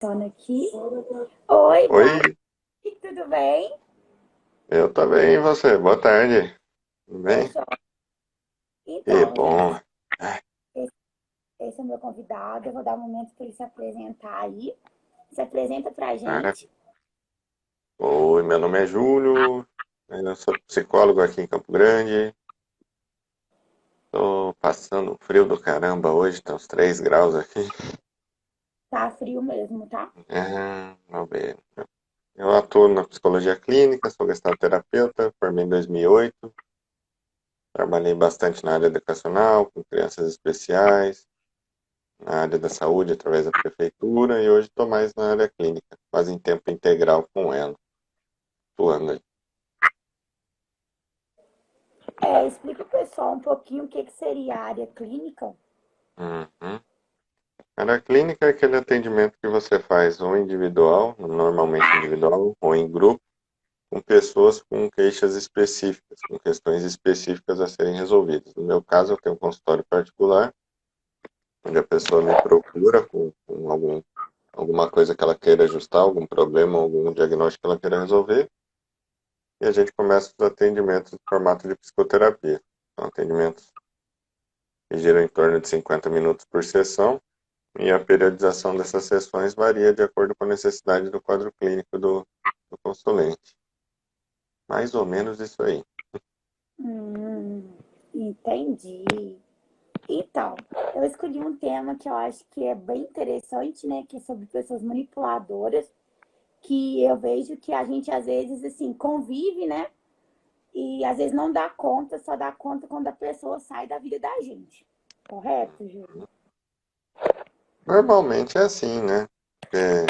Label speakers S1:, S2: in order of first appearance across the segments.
S1: Tona aqui. Oi,
S2: Oi,
S1: boa noite, tudo bem?
S2: eu também, e você? Boa tarde. Tudo
S1: Tô
S2: bem?
S1: joia.
S2: Que
S1: Então,
S2: bom.
S1: esse, esse é o meu convidado. Eu vou dar um momento para ele se apresentar aí. Se apresenta pra
S2: Ah,
S1: gente.
S2: oi, meu nome é Júlio, eu sou psicólogo aqui em Campo Grande. Tô passando frio do caramba hoje, tá uns 3 graus aqui.
S1: Tá frio mesmo, tá?
S2: Vamos ver. Eu atuo na psicologia clínica, sou gestalterapeuta, formei em 2008. Trabalhei bastante na área educacional, com crianças especiais, na área da saúde através da prefeitura e hoje estou mais na área clínica, quase em tempo integral com ela, atuando aí.
S1: Explica pro pessoal um pouquinho o que seria a área clínica.
S2: Uhum. Área clínica é aquele atendimento que você faz ou individual, normalmente individual, ou em grupo, com pessoas com queixas específicas, com questões específicas a serem resolvidas. No meu caso, eu tenho um consultório particular, onde a pessoa me procura com alguma coisa que ela queira ajustar, algum problema, algum diagnóstico que ela queira resolver, e a gente começa os atendimentos no formato de psicoterapia. São atendimentos que giram em torno de 50 minutos por sessão, e a periodização dessas sessões varia de acordo com a necessidade do quadro clínico do consulente. Mais ou menos isso aí.
S1: Hum, entendi. Então, eu escolhi um tema que eu acho que é bem interessante, né? Que é sobre pessoas manipuladoras, que eu vejo que a gente às vezes assim convive, né? E às vezes não dá conta, só dá conta quando a pessoa sai da vida da gente. Correto, Ju?
S2: Normalmente é assim, né? Porque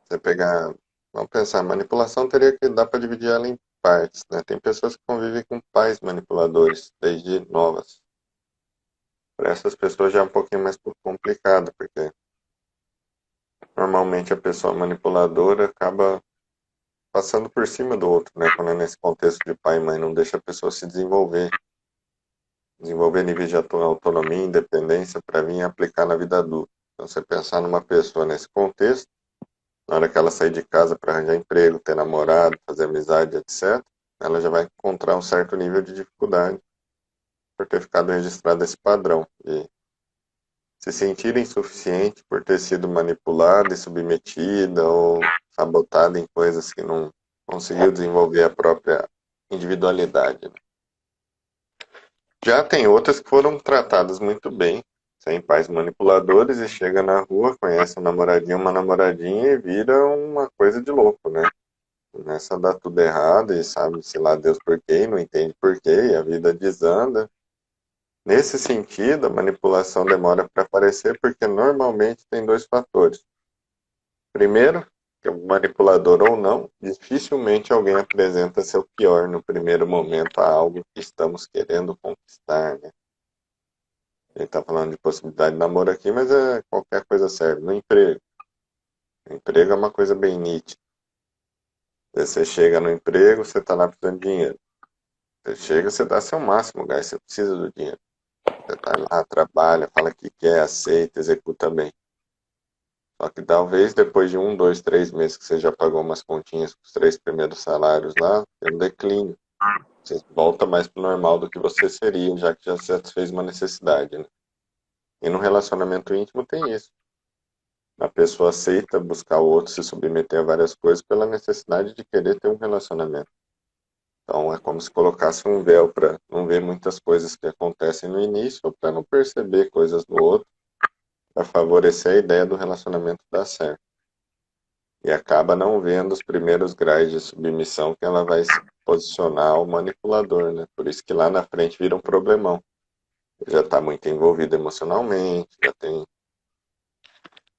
S2: você pegar, vamos pensar, manipulação teria que dar para dividir ela em partes, né? Tem pessoas que convivem com pais manipuladores desde novas. Para essas pessoas já é um pouquinho mais complicado, porque normalmente a pessoa manipuladora acaba passando por cima do outro, né? Quando é nesse contexto de pai e mãe, não deixa a pessoa se desenvolver níveis de autonomia e independência para vir aplicar na vida adulta. Então, você pensar numa pessoa nesse contexto, na hora que ela sair de casa para arranjar emprego, ter namorado, fazer amizade, etc., ela já vai encontrar um certo nível de dificuldade por ter ficado registrado esse padrão de se sentir insuficiente por ter sido manipulada e submetida ou sabotada em coisas que não conseguiu desenvolver a própria individualidade, né? Já tem outras que foram tratadas muito bem, sem pais manipuladores, e chega na rua, conhece um namoradinho, uma namoradinha e vira uma coisa de louco, né? Começa a dar tudo errado e sabe-se lá Deus por quê, e não entende por quê, e a vida desanda. Nesse sentido, a manipulação demora para aparecer porque normalmente tem dois fatores. Primeiro, que o manipulador ou não, dificilmente alguém apresenta seu pior no primeiro momento a algo que estamos querendo conquistar, né? A gente está falando de possibilidade de namoro aqui, mas qualquer coisa serve. No emprego. O emprego é uma coisa bem nítida. Você chega no emprego, você está lá precisando de dinheiro. Você chega, você dá seu máximo, guys, você precisa do dinheiro. Você está lá, trabalha, fala que quer, aceita, executa bem. Só que talvez depois de 1, 2, 3 meses que você já pagou umas continhas com os 3 primeiros salários lá, tem um declínio. Você volta mais pro normal do que você seria, já que já satisfez uma necessidade, né? E no relacionamento íntimo tem isso. A pessoa aceita buscar o outro, se submeter a várias coisas pela necessidade de querer ter um relacionamento. Então é como se colocasse um véu para não ver muitas coisas que acontecem no início, ou para não perceber coisas no outro, para favorecer a ideia do relacionamento dar certo. E acaba não vendo os primeiros graus de submissão que ela vai se posicionar ao manipulador, né? Por isso que lá na frente vira um problemão. Já está muito envolvido emocionalmente, já tem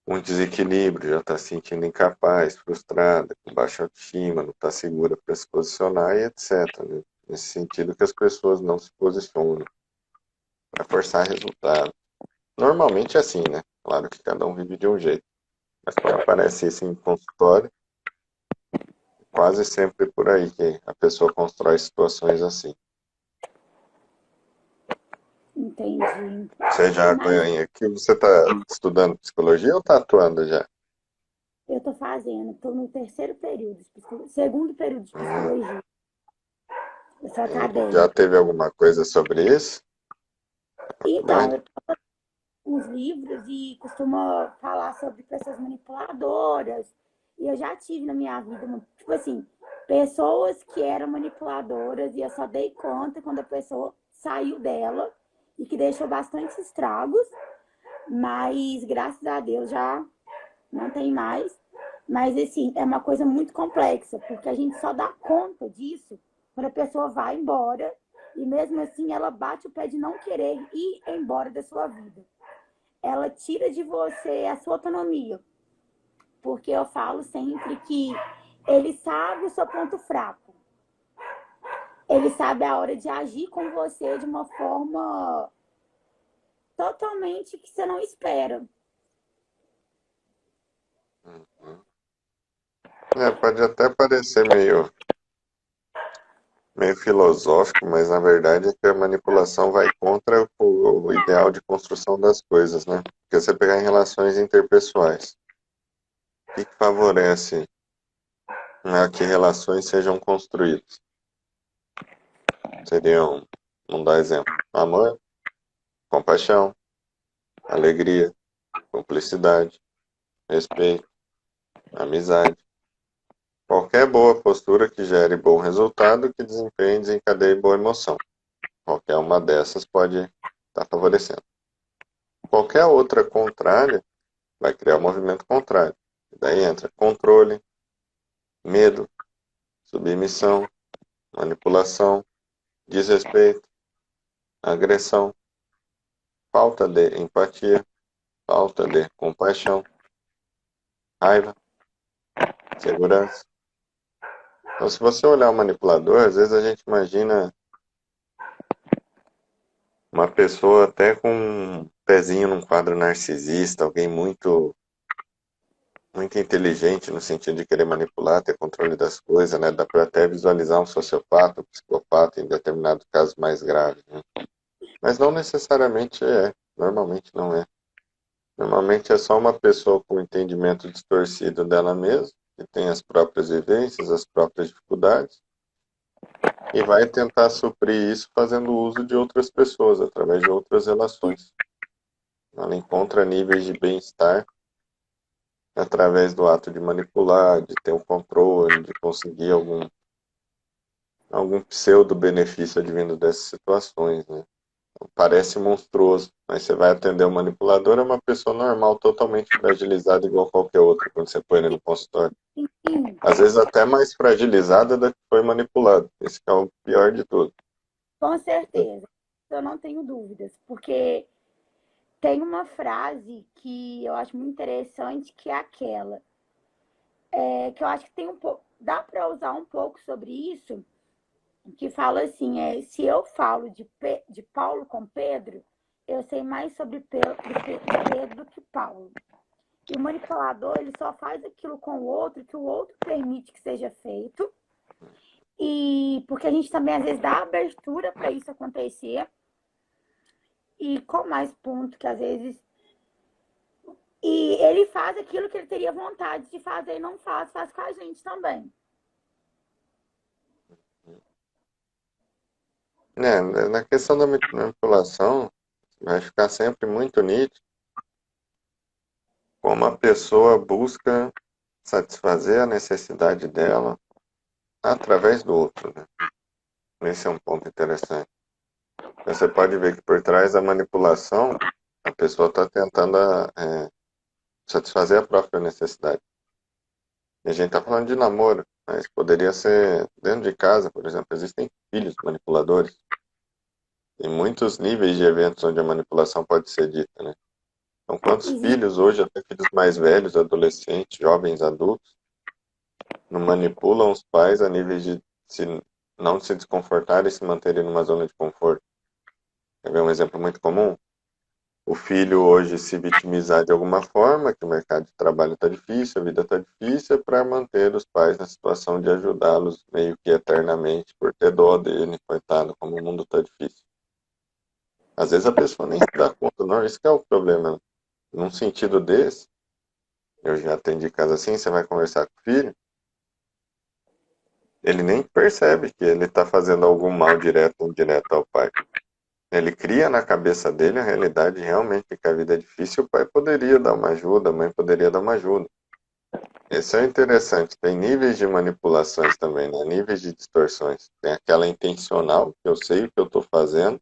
S2: um desequilíbrio, já está se sentindo incapaz, frustrada, com baixa autoestima, não está segura para se posicionar e etc, né? Nesse sentido que as pessoas não se posicionam para forçar resultado. Normalmente é assim, né? Claro que cada um vive de um jeito, mas quando aparece isso em consultório, quase sempre por aí que a pessoa constrói situações assim.
S1: Entendi.
S2: Você já
S1: Mas
S2: conhece, que você está estudando psicologia ou está atuando já?
S1: Eu tô fazendo, tô no terceiro período, segundo período de
S2: Hum,
S1: psicologia. Eu sou
S2: já
S1: acadêmica.
S2: teve alguma coisa sobre isso?
S1: Então,
S2: Faculdade?
S1: eu uns livros e costuma falar sobre pessoas manipuladoras. E eu já tive na minha vida, tipo assim, pessoas que eram manipuladoras e eu só dei conta quando a pessoa saiu dela e que deixou bastante estragos, mas graças a Deus já não tem mais. Mas assim, é uma coisa muito complexa, porque a gente só dá conta disso quando a pessoa vai embora e mesmo assim ela bate o pé de não querer ir embora da sua vida. Ela tira de você a sua autonomia. Porque eu falo sempre que ele sabe o seu ponto fraco. Ele sabe a hora de agir com você de uma forma totalmente que você não espera.
S2: Uhum. Pode até parecer meio filosófico, mas na verdade é que a manipulação vai contra o ideal de construção das coisas, né? Porque você pegar em relações interpessoais, o que favorece, né, que relações sejam construídas? Seriam, vamos dar exemplo, amor, compaixão, alegria, cumplicidade, respeito, amizade. Qualquer boa postura que gere bom resultado, que desempenhe e desencadeie boa emoção. Qualquer uma dessas pode estar favorecendo. Qualquer outra contrária vai criar um movimento contrário. Daí entra controle, medo, submissão, manipulação, desrespeito, agressão, falta de empatia, falta de compaixão, raiva, segurança. Então, se você olhar o manipulador, às vezes a gente imagina uma pessoa até com um pezinho num quadro narcisista, alguém muito inteligente no sentido de querer manipular, ter controle das coisas, né? Dá para até visualizar um sociopata, um psicopata em determinados casos mais graves, né? Mas não necessariamente é, normalmente não é. Normalmente é só uma pessoa com entendimento distorcido dela mesma, que tem as próprias vivências, as próprias dificuldades, e vai tentar suprir isso fazendo uso de outras pessoas, através de outras relações. Ela encontra níveis de bem-estar através do ato de manipular, de ter o controle, de conseguir algum pseudo-benefício advindo dessas situações, né? Parece monstruoso, mas você vai atender o manipulador, é uma pessoa normal, totalmente fragilizada, igual qualquer outra, quando você põe ele no consultório.
S1: Sim,
S2: Às vezes até mais fragilizada da que foi manipulado. Esse que é o pior de tudo.
S1: com certeza. Eu não tenho dúvidas, porque tem uma frase que eu acho muito interessante, que é aquela, que eu acho que tem um pouco, dá para usar um pouco sobre isso, que fala assim, se eu falo de Paulo com Pedro, eu sei mais sobre Pedro do que Paulo. E o manipulador, ele só faz aquilo com o outro que o outro permite que seja feito. E porque a gente também às vezes dá abertura para isso acontecer. E com mais ponto que às vezes. E ele faz aquilo que ele teria vontade de fazer e não faz, faz com a gente também.
S2: Na questão da manipulação, vai ficar sempre muito nítido como a pessoa busca satisfazer a necessidade dela através do outro, né? Esse é um ponto interessante. Você pode ver que por trás da manipulação, a pessoa está tentando satisfazer a própria necessidade. E a gente está falando de namoro, mas poderia ser dentro de casa, por exemplo. Existem filhos manipuladores. Tem muitos níveis de eventos onde a manipulação pode ser dita, né? Então, quantos
S1: Existe,
S2: filhos hoje, até filhos mais velhos, adolescentes, jovens, adultos, não manipulam os pais a níveis de não se desconfortarem e se manterem numa zona de conforto? Quer ver um exemplo muito comum? O filho hoje se vitimizar de alguma forma, que o mercado de trabalho está difícil, a vida está difícil, para manter os pais na situação de ajudá-los meio que eternamente, por ter dó dele, coitado, como o mundo está difícil. Às vezes a pessoa nem se dá conta, não, isso que é o problema, né? Num sentido desse, Eu já atendi caso assim, você vai conversar com o filho, ele nem percebe que ele está fazendo algum mal direto ou indireto ao pai. Ele cria na cabeça dele a realidade realmente que a vida é difícil, o pai poderia dar uma ajuda, a mãe poderia dar uma ajuda. Esse é interessante, tem níveis de manipulações também, né? Níveis de distorções. Tem aquela intencional, que eu sei o que eu estou fazendo,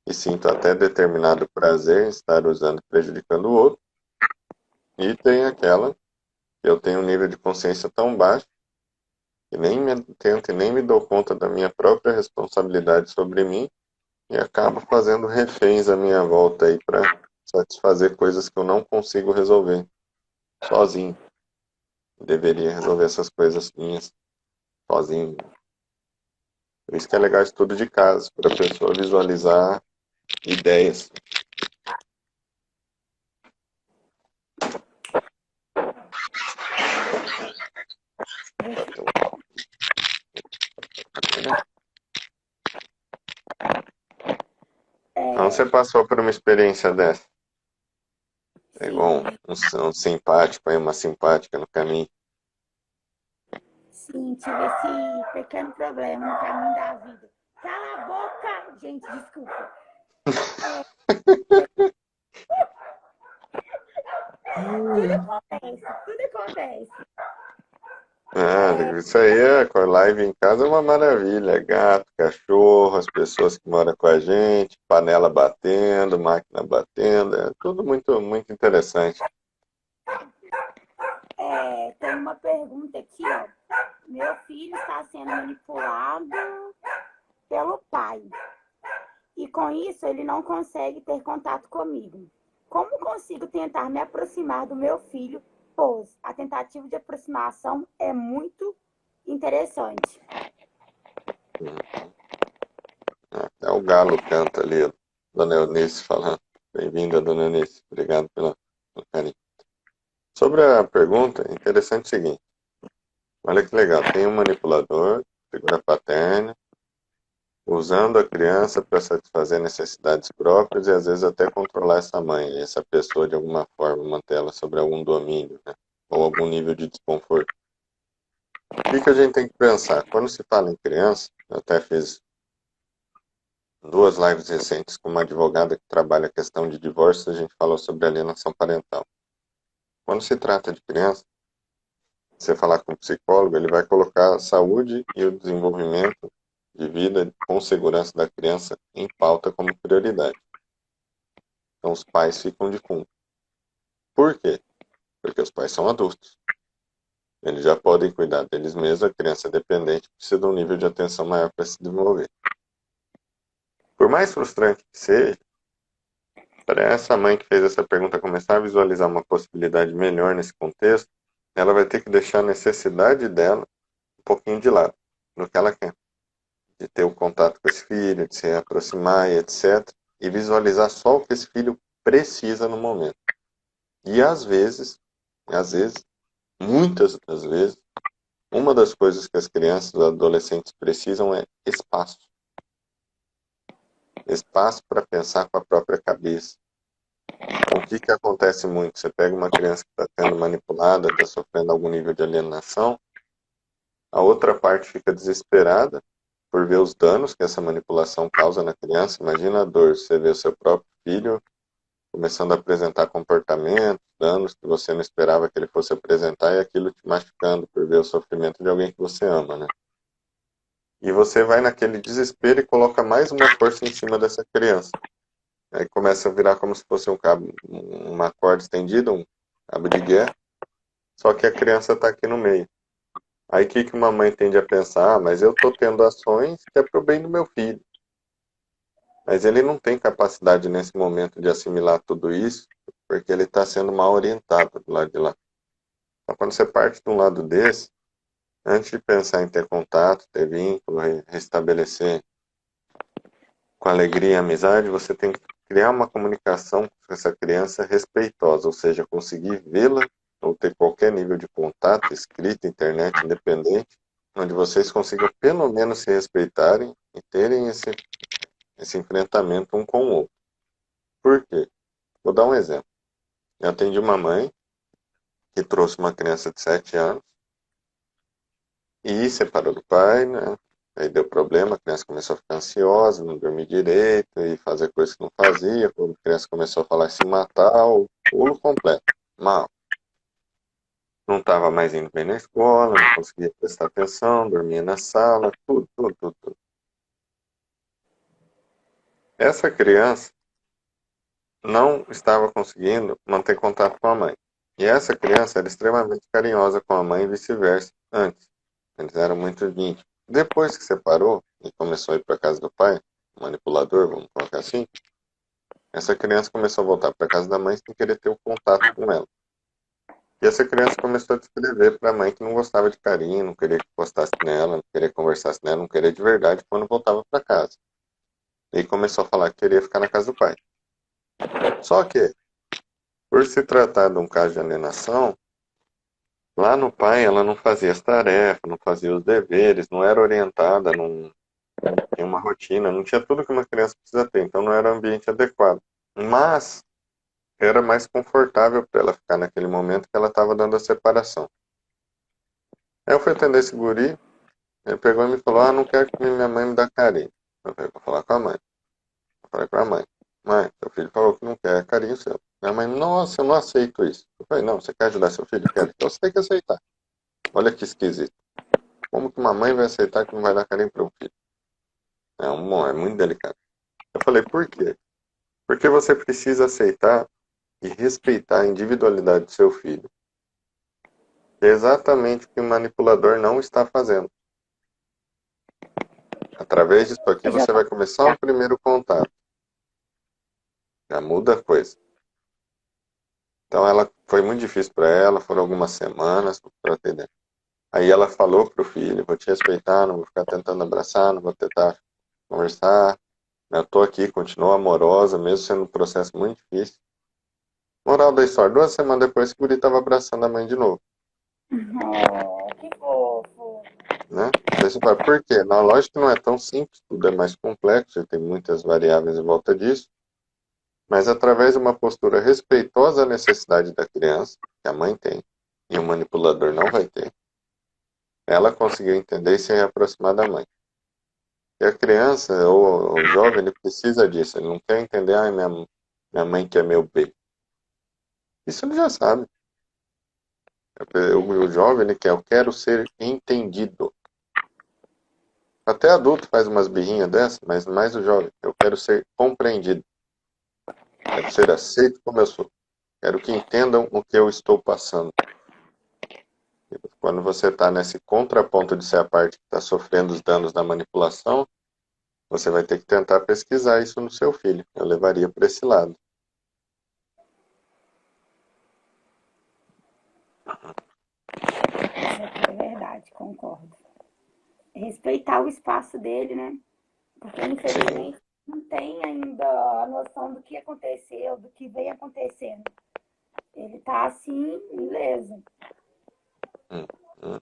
S2: e sinto até determinado prazer em estar usando e prejudicando o outro. E tem aquela que eu tenho um nível de consciência tão baixo que nem me tento e nem me dou conta da minha própria responsabilidade sobre mim e acabo fazendo reféns à minha volta aí para satisfazer coisas que eu não consigo resolver sozinho. Deveria resolver essas coisas minhas sozinho. Por isso que é legal estudo de caso, para a pessoa visualizar ideias. Então
S1: É,
S2: você passou por uma experiência dessa. Pegou
S1: sim,
S2: um simpático aí, uma simpática no caminho.
S1: sim, tive esse pequeno problema no caminho da vida. Cala a boca! Gente, desculpa. Tudo acontece, tudo acontece.
S2: Ah, isso aí é, com a live em casa é uma maravilha. Gato, cachorro, as pessoas que moram com a gente, panela batendo, máquina batendo, é tudo muito, muito interessante.
S1: Tem uma pergunta aqui, ó. Meu filho está sendo manipulado pelo pai. E com isso ele não consegue ter contato comigo. Como consigo tentar me aproximar do meu filho? Pois a tentativa de aproximação é muito interessante.
S2: Até o galo canta ali, Dona Eunice falando. Bem-vinda, Dona Eunice. Obrigado pelo carinho. Sobre a pergunta, é interessante o seguinte. Olha que legal, tem um manipulador, figura paterna, usando a criança para satisfazer necessidades próprias e às vezes até controlar essa mãe, essa pessoa de alguma forma, manter ela sobre algum domínio, né? Ou algum nível de desconforto. O que a gente tem que pensar? Quando se fala em criança, eu até fiz duas lives recentes com uma advogada que trabalha a questão de divórcio, a gente falou sobre alienação parental. Quando se trata de criança, você falar com um psicólogo, ele vai colocar a saúde e o desenvolvimento de vida com segurança da criança em pauta como prioridade. Então os pais ficam de fundo. Por quê? Porque os pais são adultos. Eles já podem cuidar deles mesmos, a criança é dependente precisa de um nível de atenção maior para se desenvolver. Por mais frustrante que seja, para essa mãe que fez essa pergunta começar a visualizar uma possibilidade melhor nesse contexto, ela vai ter que deixar a necessidade dela um pouquinho de lado, no que ela quer. De ter o contato com esse filho, de se aproximar e etc. E visualizar só o que esse filho precisa no momento. E às vezes, muitas das vezes, uma das coisas que as crianças e adolescentes precisam é espaço. Espaço para pensar com a própria cabeça. Então, o que acontece muito? Você pega uma criança que está sendo manipulada, está sofrendo algum nível de alienação, a outra parte fica desesperada por ver os danos que essa manipulação causa na criança. Imagina a dor, você vê o seu próprio filho começando a apresentar comportamentos, danos que você não esperava que ele fosse apresentar e aquilo te machucando por ver o sofrimento de alguém que você ama, né? E você vai naquele desespero e coloca mais uma força em cima dessa criança. Aí começa a virar como se fosse um cabo, uma corda estendida, um cabo de guerra, só que a criança está aqui no meio. Aí o que uma mãe tende a pensar? Ah, mas eu estou tendo ações que é para o bem do meu filho. Mas ele não tem capacidade nesse momento de assimilar tudo isso, porque ele está sendo mal orientado do lado de lá. Então, quando você parte de um lado desse, antes de pensar em ter contato, ter vínculo, restabelecer com alegria e amizade, você tem que criar uma comunicação com essa criança respeitosa, ou seja, conseguir vê-la ou ter qualquer nível de contato, escrita, internet, independente, onde vocês consigam pelo menos se respeitarem e terem esse enfrentamento um com o outro. Por quê? Vou dar um exemplo. Eu atendi uma mãe que trouxe uma criança de 7 anos e separou do pai, né? Aí deu problema, a criança começou a ficar ansiosa, não dormir direito e fazer coisas que não fazia. Quando a criança começou a falar em se matar, o pulo completo. Mal. Não estava mais indo bem na escola, não conseguia prestar atenção, dormia na sala, tudo, tudo, tudo, tudo. Essa criança não estava conseguindo manter contato com a mãe. E essa criança era extremamente carinhosa com a mãe e vice-versa antes. Eles eram muito íntimos. Depois que separou e começou a ir para casa do pai, manipulador, vamos colocar assim, essa criança começou a voltar para casa da mãe sem querer ter o contato com ela. E essa criança começou a descrever para a mãe que não gostava de carinho, não queria que gostasse nela, não queria que conversasse nela, não queria de verdade quando voltava para casa. E começou a falar que queria ficar na casa do pai. Só que, por se tratar de um caso de alienação, lá no pai ela não fazia as tarefas, não fazia os deveres, não era orientada, não tinha uma rotina, não tinha tudo que uma criança precisa ter, então não era um ambiente adequado. Mas era mais confortável para ela ficar naquele momento que ela estava dando a separação. Aí eu fui atender esse guri, ele pegou e me falou, não quero que minha mãe me dê carinho. Eu falei, vou falar com a mãe. Eu falei com a mãe, mãe, seu filho falou que não quer carinho seu. Minha mãe, nossa, eu não aceito isso. Eu falei, não, você quer ajudar seu filho? Quero. Então você tem que aceitar. Olha que esquisito. Como que uma mãe vai aceitar que não vai dar carinho para um filho? É muito delicado. Eu falei, por quê? Porque você precisa aceitar e respeitar a individualidade do seu filho. É exatamente o que o manipulador não está fazendo. Através disso aqui
S1: Você já
S2: você
S1: tá.
S2: vai começar um primeiro contato. Já muda a coisa. Então ela foi muito difícil para ela, foram algumas semanas para atender. Aí ela falou pro filho, vou te respeitar, não vou ficar tentando abraçar, não vou tentar conversar. Eu tô aqui, continuo amorosa, mesmo sendo um processo muito difícil. Moral da história, 2 semanas depois, o guri estava abraçando a mãe de novo,
S1: Oh, que fofo.
S2: né? Daí você fala, por quê? Na lógica não é tão simples, tudo é mais complexo, tem muitas variáveis em volta disso, mas através de uma postura respeitosa à necessidade da criança, que a mãe tem, e o manipulador não vai ter, ela conseguiu entender e se reaproximar da mãe. E a criança ou o jovem, ele precisa disso, ele não quer entender, minha mãe quer meu bem. Isso ele já sabe. O jovem, ele quer, eu quero ser entendido. Até adulto faz umas birrinhas dessas, mas mais o jovem. Eu quero ser compreendido. Quero ser aceito como eu sou. Quero que entendam o que eu estou passando. Quando você está nesse contraponto de ser a parte que está sofrendo os danos da manipulação, você vai ter que tentar pesquisar isso no seu filho. Eu levaria para esse lado.
S1: Isso é verdade, concordo. Respeitar o espaço dele, né? Porque
S2: Sim.
S1: infelizmente não tem ainda a noção do que aconteceu, do que vem acontecendo. Ele tá assim, ileso.
S2: Hum, hum.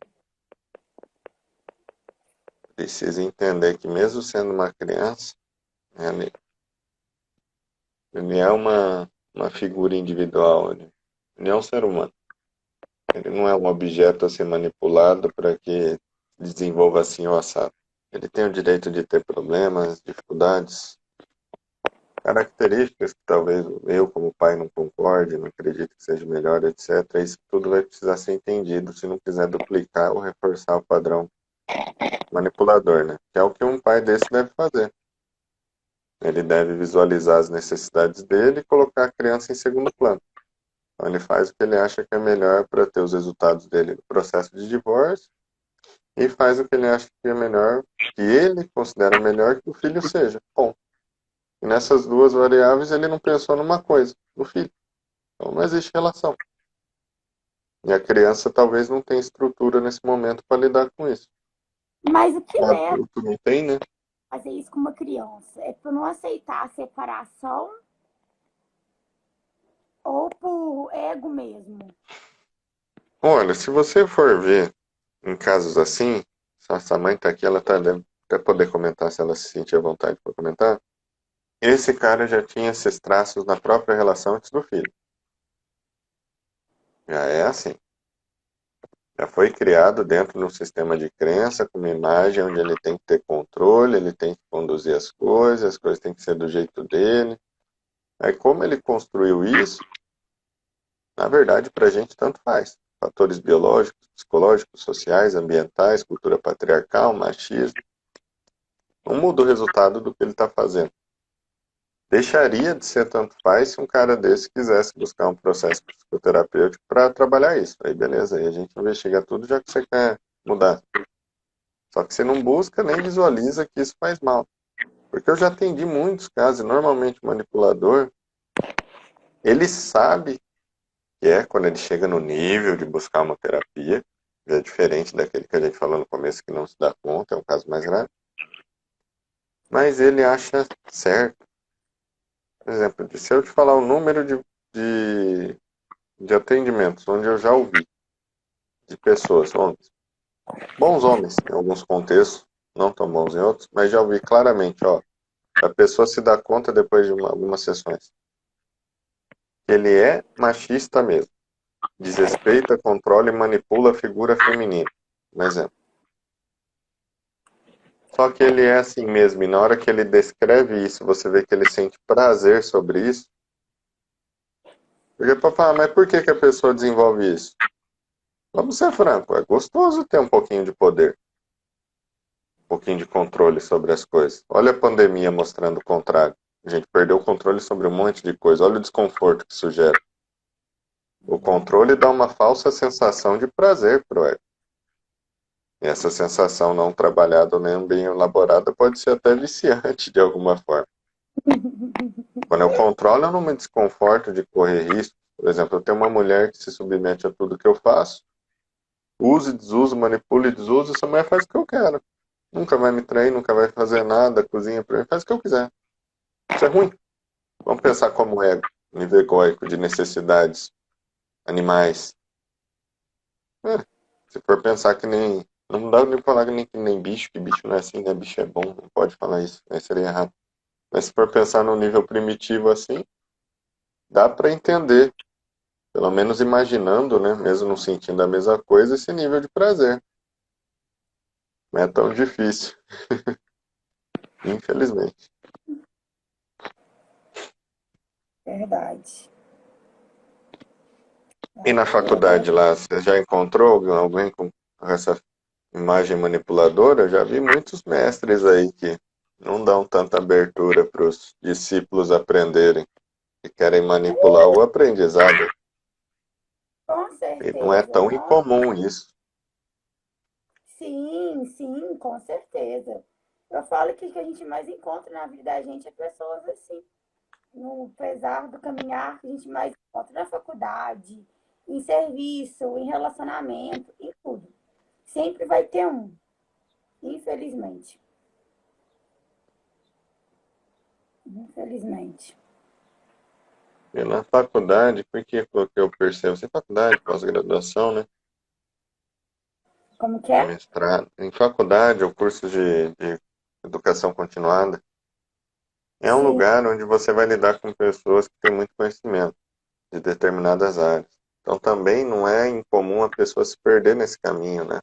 S2: Precisa entender que mesmo sendo uma criança, ele é uma figura individual. Ele é um ser humano. Ele não é um objeto a ser manipulado para que desenvolva assim ou assado. Ele tem o direito de ter problemas, dificuldades, características que talvez eu, como pai, não concorde, não acredito que seja melhor, etc. Isso tudo vai precisar ser entendido se não quiser duplicar ou reforçar o padrão manipulador, né? Que é o que um pai desse deve fazer. Ele deve visualizar as necessidades dele e colocar a criança em segundo plano. Então ele faz o que ele acha que é melhor para ter os resultados dele no processo de divórcio e faz o que ele acha que é melhor, que ele considera melhor que o filho seja. Bom, e nessas duas variáveis ele não pensou numa coisa, no filho. Então não existe relação. E a criança talvez não tenha estrutura nesse momento para lidar com isso.
S1: Mas o que
S2: O
S1: leva
S2: adulto não tem, né?
S1: a fazer isso com uma criança? É por não aceitar a separação ou por ego mesmo?
S2: Olha, se você for ver em casos assim, se essa mãe tá aqui, ela tá, deve até poder comentar se ela se sentir à vontade para comentar. Esse cara já tinha esses traços na própria relação antes do filho. Já é assim. Já foi criado dentro de um sistema de crença, com uma imagem onde ele tem que ter controle, ele tem que conduzir as coisas têm que ser do jeito dele. Aí como ele construiu isso, na verdade, para a gente tanto faz. Fatores biológicos, psicológicos, sociais, ambientais, cultura patriarcal, machismo. Não muda o resultado do que ele está fazendo. Deixaria de ser tanto faz se um cara desse quisesse buscar um processo psicoterapêutico para trabalhar isso. Aí beleza, aí a gente investiga tudo já que você quer mudar. Só que você não busca nem visualiza que isso faz mal. Porque eu já atendi muitos casos, e normalmente o manipulador, ele sabe que é quando ele chega no nível de buscar uma terapia, já é diferente daquele que a gente falou no começo que não se dá conta, é um caso mais grave. Mas ele acha certo. Por exemplo, se eu te falar o número de, de atendimentos onde eu já ouvi de pessoas, homens, bons homens em alguns contextos, não tão bons em outros, mas já ouvi claramente, ó, a pessoa se dá conta depois de algumas sessões que ele é machista mesmo. Desrespeita, controla e manipula a figura feminina. Um exemplo. Só que ele é assim mesmo, e na hora que ele descreve isso, você vê que ele sente prazer sobre isso. Porque para falar, mas por que a pessoa desenvolve isso? Vamos ser franco, é gostoso ter um pouquinho de poder, um pouquinho de controle sobre as coisas. Olha a pandemia mostrando o contrário. A gente perdeu o controle sobre um monte de coisa. Olha o desconforto que isso gera. O controle dá uma falsa sensação de prazer pro ego. E essa sensação não trabalhada ou nem bem elaborada pode ser até viciante de alguma forma. Quando eu controlo, eu não me desconforto de correr risco. Por exemplo, eu tenho uma mulher que se submete a tudo que eu faço, uso e desuso, manipulo e desuso, essa mulher faz o que eu quero. Nunca vai me trair, nunca vai fazer nada, cozinha pra mim, faz o que eu quiser. Isso é ruim. Vamos pensar como ego, nível egóico de necessidades animais. É, se for pensar que nem. Não dá nem falar que nem bicho, que bicho não é assim, né? Bicho é bom, não pode falar isso, aí seria errado. Mas se for pensar no nível primitivo assim, dá para entender, pelo menos imaginando, né? Mesmo não sentindo a mesma coisa, esse nível de prazer. Não é tão difícil, infelizmente.
S1: Verdade.
S2: E na
S1: E até
S2: faculdade lá, você já encontrou alguém com essa imagem manipuladora? Eu já vi muitos mestres aí que não dão tanta abertura para os discípulos aprenderem, que querem manipular o aprendizado.
S1: com
S2: E não é
S1: certeza,
S2: tão
S1: não.
S2: incomum isso.
S1: Sim, sim, com certeza. Eu falo que o que a gente mais encontra na vida da gente é pessoas assim. No pesar do caminhar que a gente mais encontra na faculdade, em serviço, em relacionamento, em tudo. Sempre vai ter um, infelizmente. Infelizmente.
S2: E na faculdade, porque pelo que eu percebo, sem faculdade, pós-graduação, né?
S1: Como que
S2: E
S1: é?
S2: mestrado. Em faculdade, ou curso de educação continuada, é um
S1: Sim,
S2: lugar onde você vai lidar com pessoas que têm muito conhecimento de determinadas áreas. Então também não é incomum a pessoa se perder nesse caminho, né?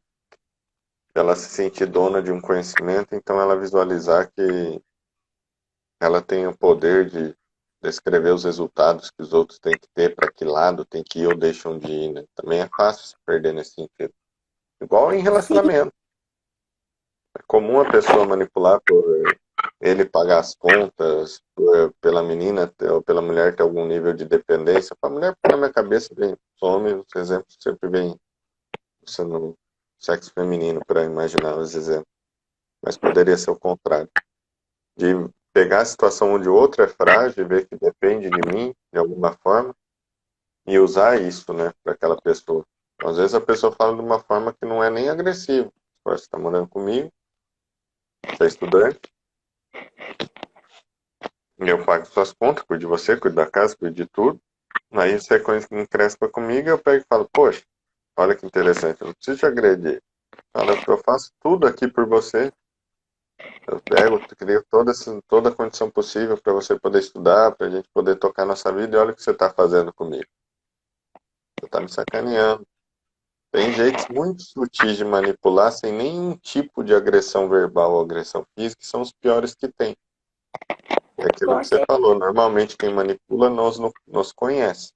S2: Ela se sentir dona de um conhecimento, então ela visualizar que ela tem o poder de descrever os resultados que os outros têm que ter, para que lado tem que ir ou deixam de ir, né? Também é fácil se perder nesse sentido. Igual em
S1: sim,
S2: relacionamento. É comum a pessoa manipular por ele pagar as contas, pela menina ou pela mulher ter algum nível de dependência. Para a mulher, porque na minha cabeça vem homem, os exemplos sempre vem no sexo feminino para imaginar os exemplos. Mas poderia ser o contrário. De pegar a situação onde o outro é frágil e ver que depende de mim, de alguma forma, e usar isso, né, para aquela pessoa. Às vezes a pessoa fala de uma forma que não é nem agressiva. Você está morando comigo, você é estudante, e eu pago suas contas, cuido de você, cuido da casa, cuido de tudo. Aí você encrespa comigo e eu pego e falo, poxa, olha que interessante, eu não preciso te agredir. Fala, eu faço tudo aqui por você. Eu pego, crio toda a condição possível para você poder estudar, para a gente poder tocar nossa vida, e olha o que você está fazendo comigo. Você está me sacaneando. Tem jeitos muito sutis de manipular sem nenhum tipo de agressão verbal ou agressão física, que são os piores que tem. É aquilo
S1: Com
S2: que você
S1: certeza.
S2: falou, normalmente quem manipula nos conhece.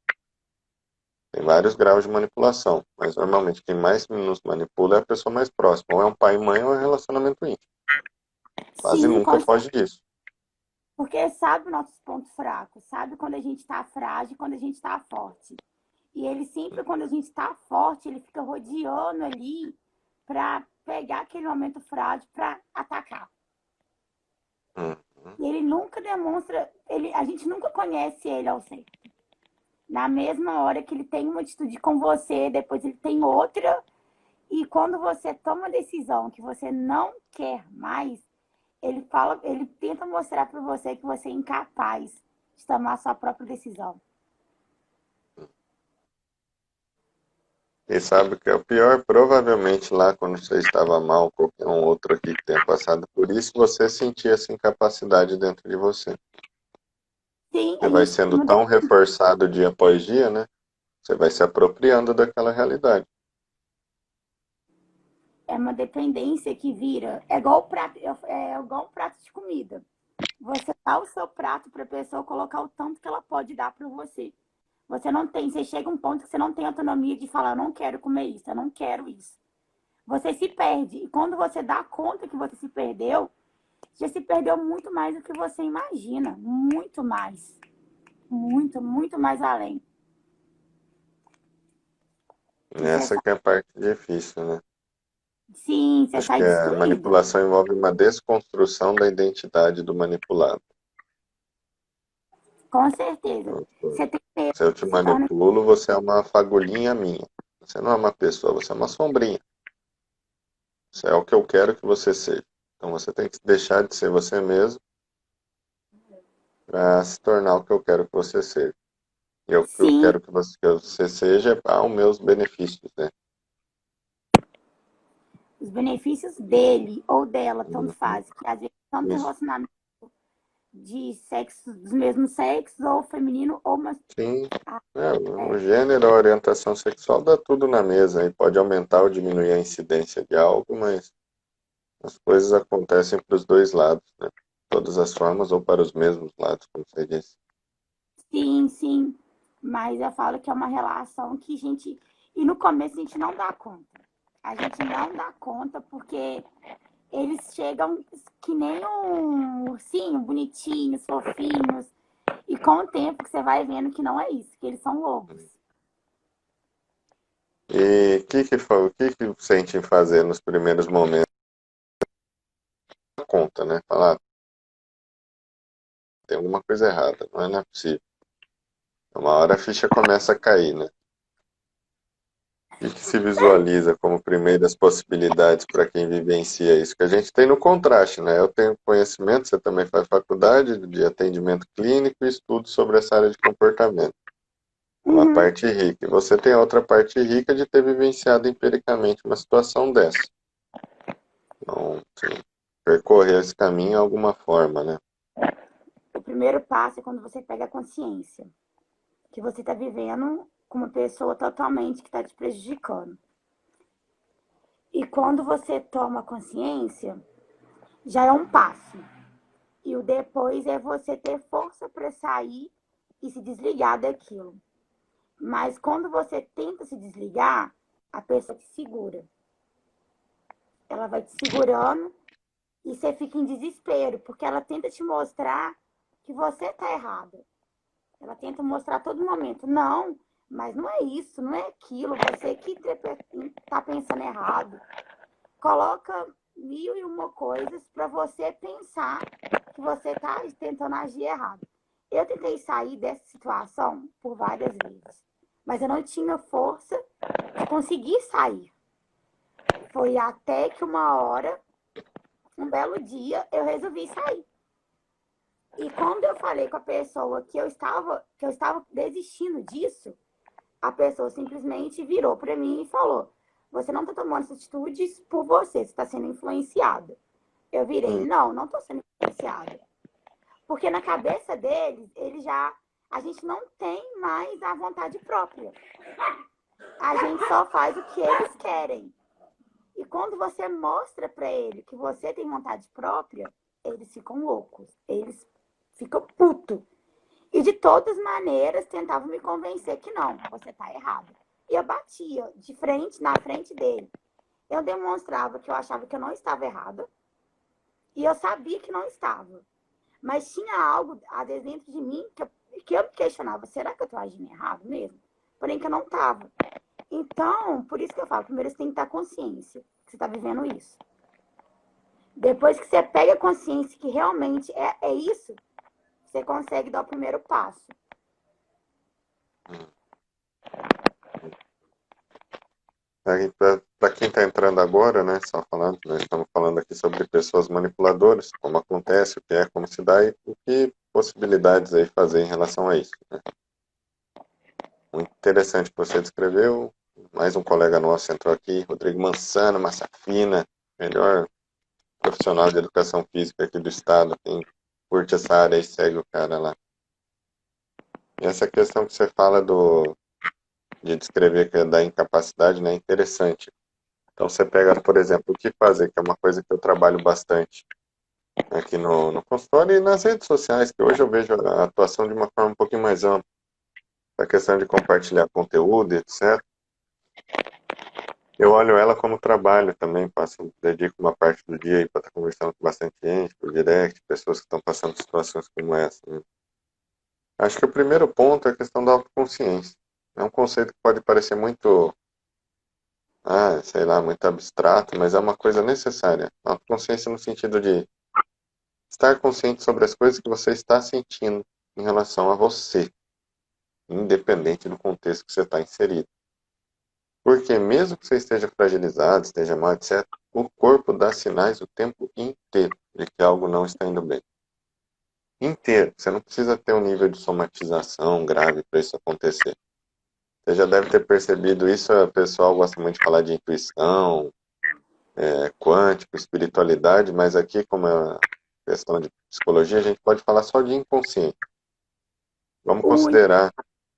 S2: Tem vários graus de manipulação, mas normalmente quem mais nos manipula é a pessoa mais próxima, ou é um pai e mãe ou é um relacionamento íntimo. Quase
S1: Sim,
S2: nunca
S1: com
S2: foge disso.
S1: porque sabe nossos pontos fracos, sabe quando a gente está frágil e quando a gente está forte. E ele sempre, quando a gente está forte, ele fica rodeando ali para pegar aquele momento frágil para atacar.
S2: Hum.
S1: E ele nunca demonstra, a gente nunca conhece ele ao certo. Na mesma hora que ele tem uma atitude com você, depois ele tem outra, e quando você toma a decisão que você não quer mais, ele tenta mostrar para você que você é incapaz de tomar a sua própria decisão.
S2: E sabe o que é o pior? Provavelmente lá quando você estava mal, qualquer um outro aqui que tenha passado por isso, você sentia essa incapacidade dentro de você.
S1: Sim,
S2: Você vai sendo tão reforçado dia após dia, né? Você vai se apropriando daquela realidade.
S1: é uma dependência que vira. É igual, prato, é igual um prato de comida. Você dá o seu prato para a pessoa colocar o tanto que ela pode dar para você. Você não tem, você chega a um ponto que você não tem autonomia de falar, eu não quero comer isso, eu não quero isso. Você se perde. E quando você dá conta que você se perdeu, já se perdeu muito mais do que você imagina. Muito mais. Muito, muito mais além. E você
S2: Essa que é a parte difícil, né?
S1: sim, você
S2: Acho
S1: sai
S2: que a
S1: destruído.
S2: manipulação envolve uma desconstrução da identidade do manipulado.
S1: Com certeza.
S2: Então,
S1: Você tem medo,
S2: se eu te
S1: se torna.
S2: manipulo, você é uma fagulhinha minha. Você não é uma pessoa, você é uma sombrinha. Isso é o que eu quero que você seja. Então você tem que deixar de ser você mesmo para se tornar o que eu quero que você seja. E o que eu
S1: Sim,
S2: quero que você seja é aos meus benefícios, né?
S1: os benefícios dele ou dela, tanto
S2: Uhum.
S1: faz. Que às vezes tanto
S2: Isso.
S1: relacionamento de sexo, dos mesmos sexos, ou feminino, ou masculino.
S2: Sim. É, o gênero, a orientação sexual dá tudo na mesa. Aí pode aumentar ou diminuir a incidência de algo, mas as coisas acontecem para os dois lados, né? Todas as formas ou para os mesmos lados, como você disse.
S1: Sim, sim. Mas eu falo que é uma relação que a gente. E no começo a gente não dá conta. A gente não dá conta porque eles chegam que nem um ursinho, bonitinhos, fofinhos. E com o tempo que você vai vendo que não é isso, que eles são lobos.
S2: E o que sente em fazer nos primeiros momentos? Conta, né? Falar, tem alguma coisa errada, não é possível. Uma hora a ficha começa a cair, né? O que se visualiza como primeiras possibilidades para quem vivencia isso? Que a gente tem no contraste, né? Eu tenho conhecimento, você também faz faculdade de atendimento clínico e estudo sobre essa área de comportamento. Uma
S1: Uhum.
S2: parte rica. E você tem a outra parte rica de ter vivenciado empiricamente uma situação dessa. Então, sim, percorrer esse caminho de alguma forma, né?
S1: O primeiro passo é quando você pega a consciência que você está vivendo com uma pessoa totalmente que está te prejudicando. E quando você toma consciência, já é um passo. E o depois é você ter força para sair e se desligar daquilo. Mas quando você tenta se desligar, a pessoa te segura. Ela vai te segurando e você fica em desespero, porque ela tenta te mostrar que você está errada. Ela tenta mostrar a todo momento. Não, mas não é isso, não é aquilo. Você que está pensando errado. Coloca mil e uma coisas para você pensar que você está tentando agir errado. Eu tentei sair dessa situação por várias vezes, mas eu não tinha força de conseguir sair. Foi até que uma hora, um belo dia, eu resolvi sair. E quando eu falei com a pessoa que eu estava desistindo disso, a pessoa simplesmente virou para mim e falou: você não está tomando essas atitudes por você está sendo influenciada. Eu virei:
S2: Hum.
S1: não estou sendo influenciada. Porque na cabeça deles, a gente não tem mais a vontade própria. A gente só faz o que eles querem. E quando você mostra para ele que você tem vontade própria, eles ficam loucos. Eles ficam putos. E de todas maneiras tentavam me convencer que não, você tá errado. E eu batia de frente, na frente dele. Eu demonstrava que eu achava que eu não estava errada. E eu sabia que não estava. Mas tinha algo dentro de mim que eu me questionava, será que eu estou agindo errado mesmo? Porém que eu não estava. Então, por isso que eu falo, primeiro você tem que estar consciência que você está vivendo isso. Depois que você pega a consciência que realmente é isso, você consegue dar o primeiro passo.
S2: Para quem está entrando agora, né, só falando, nós estamos falando aqui sobre pessoas manipuladoras, como acontece, o que é, como se dá e o que possibilidades aí fazer em relação a isso, né? Muito interessante que você descreveu. Mais um colega nosso entrou aqui, Rodrigo Mansano, Massa Fina, melhor profissional de educação física aqui do estado. Quem curte essa área e segue o cara lá. E essa questão que você fala de descrever que é da incapacidade, né, é interessante. Então você pega, por exemplo, o que fazer, que é uma coisa que eu trabalho bastante aqui no consultório e nas redes sociais, que hoje eu vejo a atuação de uma forma um pouquinho mais ampla. A questão de compartilhar conteúdo, etc. Eu olho ela como trabalho também, dedico uma parte do dia aí para estar conversando com bastante gente, por direct, pessoas que estão passando situações como essa, né? Acho que o primeiro ponto é a questão da autoconsciência. É um conceito que pode parecer muito, sei lá, muito abstrato, mas é uma coisa necessária. Autoconsciência no sentido de estar consciente sobre as coisas que você está sentindo em relação a você, independente do contexto que você está inserido. Porque mesmo que você esteja fragilizado, esteja mal, etc., o corpo dá sinais o tempo inteiro de que algo não está indo bem. Inteiro. Você não precisa ter um nível de somatização grave para isso acontecer. Você já deve ter percebido isso, o pessoal gosta muito de falar de intuição, quântico, espiritualidade, mas aqui, como é uma questão de psicologia, a gente pode falar só de inconsciente. Vamos
S1: O,
S2: considerar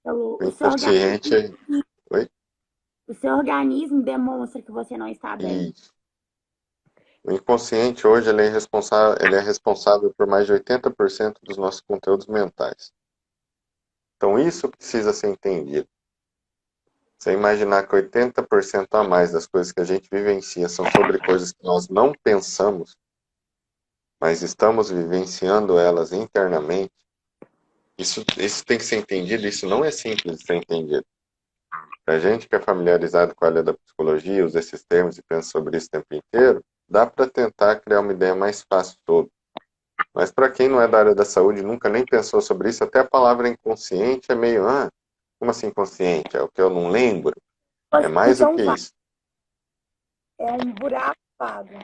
S2: o
S1: o, seu organismo,
S2: inconsciente. Oi?
S1: o seu organismo demonstra que você não está bem.
S2: E o inconsciente hoje ele é responsável por mais de 80% dos nossos conteúdos mentais. Então isso precisa ser entendido. Você imaginar que 80% a mais das coisas que a gente vivencia são sobre coisas que nós não pensamos, mas estamos vivenciando elas internamente, isso tem que ser entendido, isso não é simples de ser entendido. Para gente que é familiarizado com a área da psicologia, usa esses termos e pensa sobre isso o tempo inteiro, dá para tentar criar uma ideia mais fácil sobre. Mas para quem não é da área da saúde, nunca nem pensou sobre isso, até a palavra inconsciente é meio, como assim inconsciente? É o que eu não lembro? É mais do
S1: Então,
S2: que isso.
S1: é um buraco vago.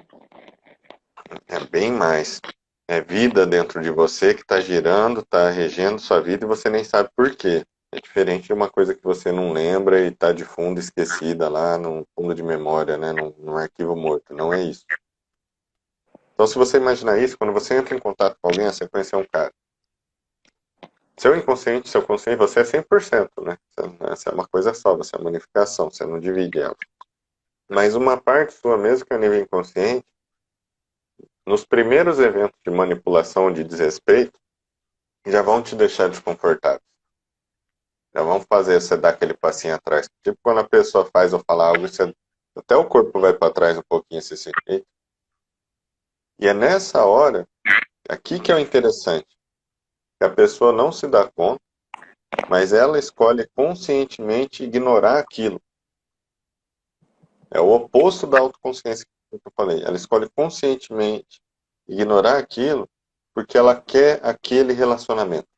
S2: É bem mais. É vida dentro de você que está girando, está regendo sua vida e você nem sabe por quê. É diferente de uma coisa que você não lembra e está de fundo esquecida lá no fundo de memória, né? Num arquivo morto. Não é isso. Então, se você imaginar isso, quando você entra em contato com alguém, você conheceu um cara. Seu inconsciente, seu consciente, você é 100%, né? Essa é uma coisa só, você é uma unificação, você não divide ela. Mas uma parte sua mesmo, que é o nível inconsciente, nos primeiros eventos de manipulação, de desrespeito, já vão te deixar desconfortável. Já vão fazer você dar aquele passinho atrás. Tipo quando a pessoa faz ou fala algo, até o corpo vai para trás um pouquinho se sentir. E é nessa hora, aqui que é o interessante, que a pessoa não se dá conta, mas ela escolhe conscientemente ignorar aquilo. É o oposto da autoconsciência que eu falei. Ela escolhe conscientemente ignorar aquilo porque ela quer aquele relacionamento.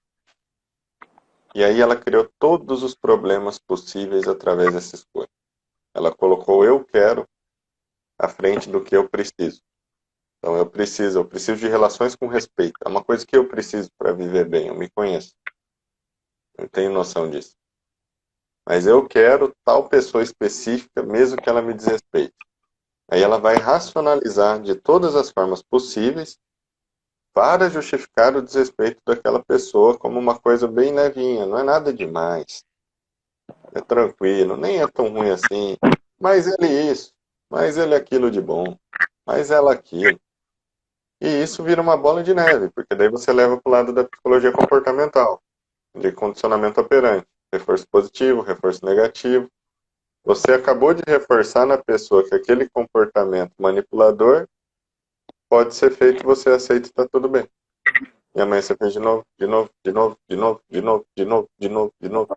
S2: E aí ela criou todos os problemas possíveis através dessa escolha. Ela colocou eu quero à frente do que eu preciso. Então eu preciso de relações com respeito. É uma coisa que eu preciso para viver bem, eu me conheço. Eu tenho noção disso. Mas eu quero tal pessoa específica, mesmo que ela me desrespeite. Aí ela vai racionalizar de todas as formas possíveis para justificar o desrespeito daquela pessoa como uma coisa bem levinha, não é nada demais. é tranquilo, nem é tão ruim assim. Mas ele isso, mas ele aquilo de bom, mas ela aquilo. E isso vira uma bola de neve, porque daí você leva para o lado da psicologia comportamental, de condicionamento operante. Reforço positivo, reforço negativo. Você acabou de reforçar na pessoa que aquele comportamento manipulador pode ser feito, você aceita e está tudo bem. E amanhã você fez de novo, de novo, de novo, de novo, de novo, de novo, de novo, de novo.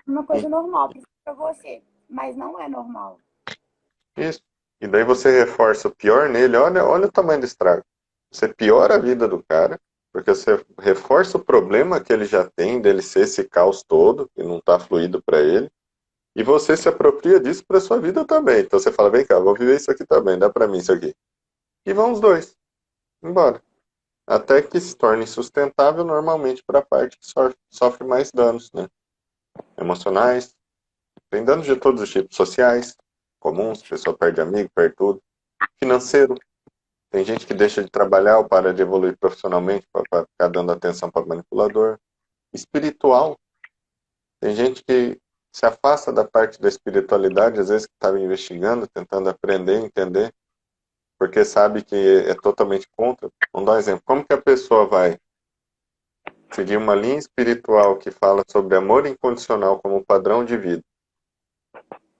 S1: Uma
S2: E
S1: coisa normal para você, mas não é normal.
S2: isso. E daí você reforça o pior nele. Olha o tamanho do estrago. Você piora a vida do cara, porque você reforça o problema que ele já tem dele ser esse caos todo, que não está fluido para ele. E você se apropria disso para sua vida também. Então você fala, vem cá, vou viver isso aqui também, dá para mim isso aqui. E vão os dois embora. Até que se torne sustentável normalmente para a parte que sofre mais danos, né? Emocionais, tem danos de todos os tipos, sociais, comuns, a pessoa perde amigo, perde tudo. Financeiro, tem gente que deixa de trabalhar ou para de evoluir profissionalmente para ficar dando atenção para o manipulador. Espiritual, tem gente que se afasta da parte da espiritualidade, às vezes que estava investigando, tentando aprender, entender, porque sabe que é totalmente contra. Vamos dar um exemplo. Como que a pessoa vai seguir uma linha espiritual que fala sobre amor incondicional como padrão de vida,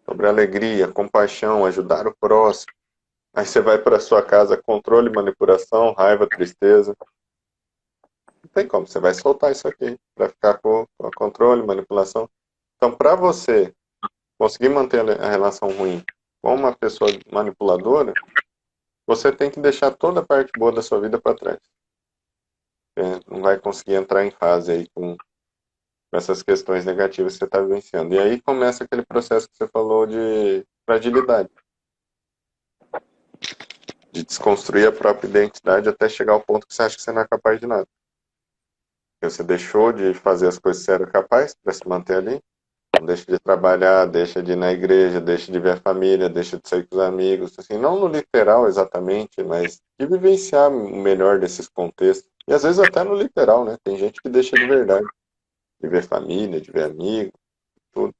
S2: sobre alegria, compaixão, ajudar o próximo? Aí você vai para sua casa, controle, manipulação, raiva, tristeza. Não tem como, você vai soltar isso aqui para ficar com controle, manipulação. Então, para você conseguir manter a relação ruim com uma pessoa manipuladora, você tem que deixar toda a parte boa da sua vida para trás. Não vai conseguir entrar em fase aí com essas questões negativas que você está vivenciando. E aí começa aquele processo que você falou de fragilidade, de desconstruir a própria identidade até chegar ao ponto que você acha que você não é capaz de nada. Você deixou de fazer as coisas que você era capaz para se manter ali. Então, deixa de trabalhar, deixa de ir na igreja, deixa de ver a família, deixa de sair com os amigos. Assim, não no literal exatamente, mas de vivenciar o melhor desses contextos. E às vezes até no literal, né? Tem gente que deixa de verdade. De ver família, de ver amigo, tudo.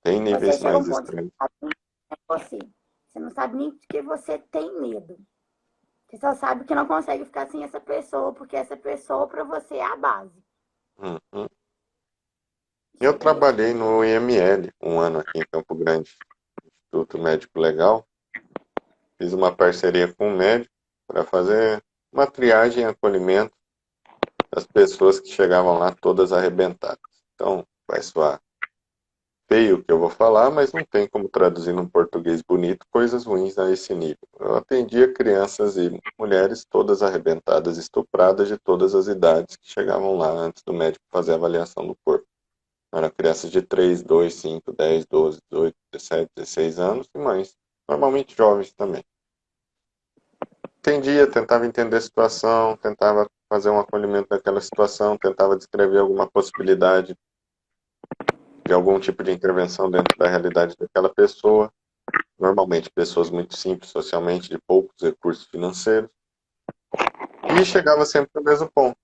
S2: Tem
S1: Você
S2: níveis
S1: chega a
S2: mais
S1: um ponto que
S2: extremos.
S1: você não sabe nem quem é você. Você não sabe nem de que você tem medo. Você só sabe que não consegue ficar sem essa pessoa, porque essa pessoa para você é a base.
S2: Uhum. Eu
S1: Chega nesse
S2: trabalhei no IML um ano aqui em Campo Grande, Instituto Médico Legal. Fiz uma parceria com um médico para fazer uma triagem e acolhimento das pessoas que chegavam lá todas arrebentadas. Então, vai soar feio o que eu vou falar, mas não tem como traduzir num português bonito coisas ruins a esse nível. Eu atendia crianças e mulheres todas arrebentadas, estupradas de todas as idades que chegavam lá antes do médico fazer a avaliação do corpo. Eram crianças de 3, 2, 5, 10, 12, 18, 17, 16 anos e mães, normalmente jovens também. Entendia, tentava entender a situação, tentava fazer um acolhimento daquela situação, tentava descrever alguma possibilidade de algum tipo de intervenção dentro da realidade daquela pessoa. Normalmente pessoas muito simples socialmente, de poucos recursos financeiros. E chegava sempre no mesmo ponto.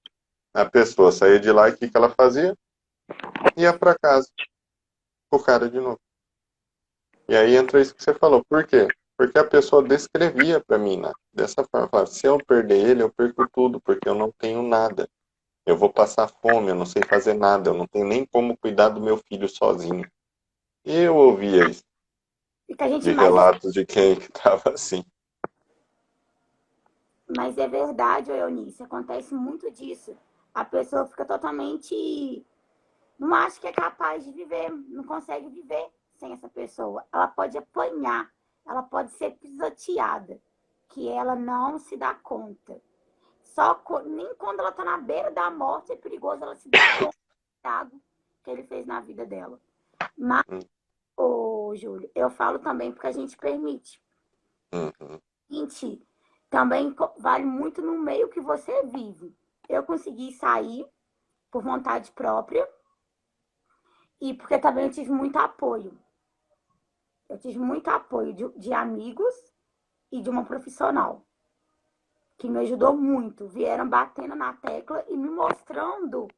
S2: A pessoa saía de lá e o que ela fazia? Ia para casa, com o cara de novo. E aí entra isso que você falou. Por quê? Porque a pessoa descrevia para mim, né? Dessa forma, falava, se eu perder ele, eu perco tudo, porque eu não tenho nada. Eu vou passar fome, eu não sei fazer nada, eu não tenho nem como cuidar do meu filho sozinho. E eu ouvia isso
S1: e que a gente
S2: de
S1: mais.
S2: relatos de quem que estava assim.
S1: Mas é verdade, Eunice, acontece muito disso. A pessoa fica totalmente. Não acha que é capaz de viver, não consegue viver sem essa pessoa. Ela pode apanhar, ela pode ser pisoteada, que ela não se dá conta. Nem quando ela está na beira da morte é perigoso ela se dar conta do estrago que ele fez na vida dela. Mas, ô, Júlio, eu falo também porque a gente permite.
S2: Uhum.
S1: Gente, também vale muito no meio que você vive. Eu consegui sair por vontade própria e porque também eu tive muito apoio. Eu tive muito apoio de amigos e de uma profissional que me ajudou muito. Vieram batendo na tecla e me mostrando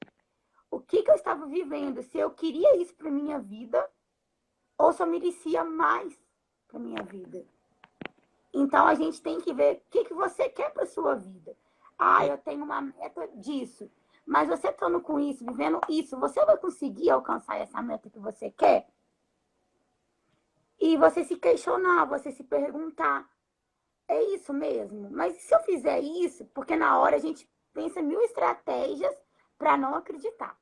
S1: o que eu estava vivendo, se eu queria isso para minha vida ou se eu merecia mais para minha vida. Então, a gente tem que ver o que você quer para sua vida. Ah, eu tenho uma meta disso. Mas você estando com isso, vivendo isso, você vai conseguir alcançar essa meta que você quer? E você se questionar, você se perguntar, é isso mesmo? Mas e se eu fizer isso? Porque na hora a gente pensa mil estratégias para não acreditar.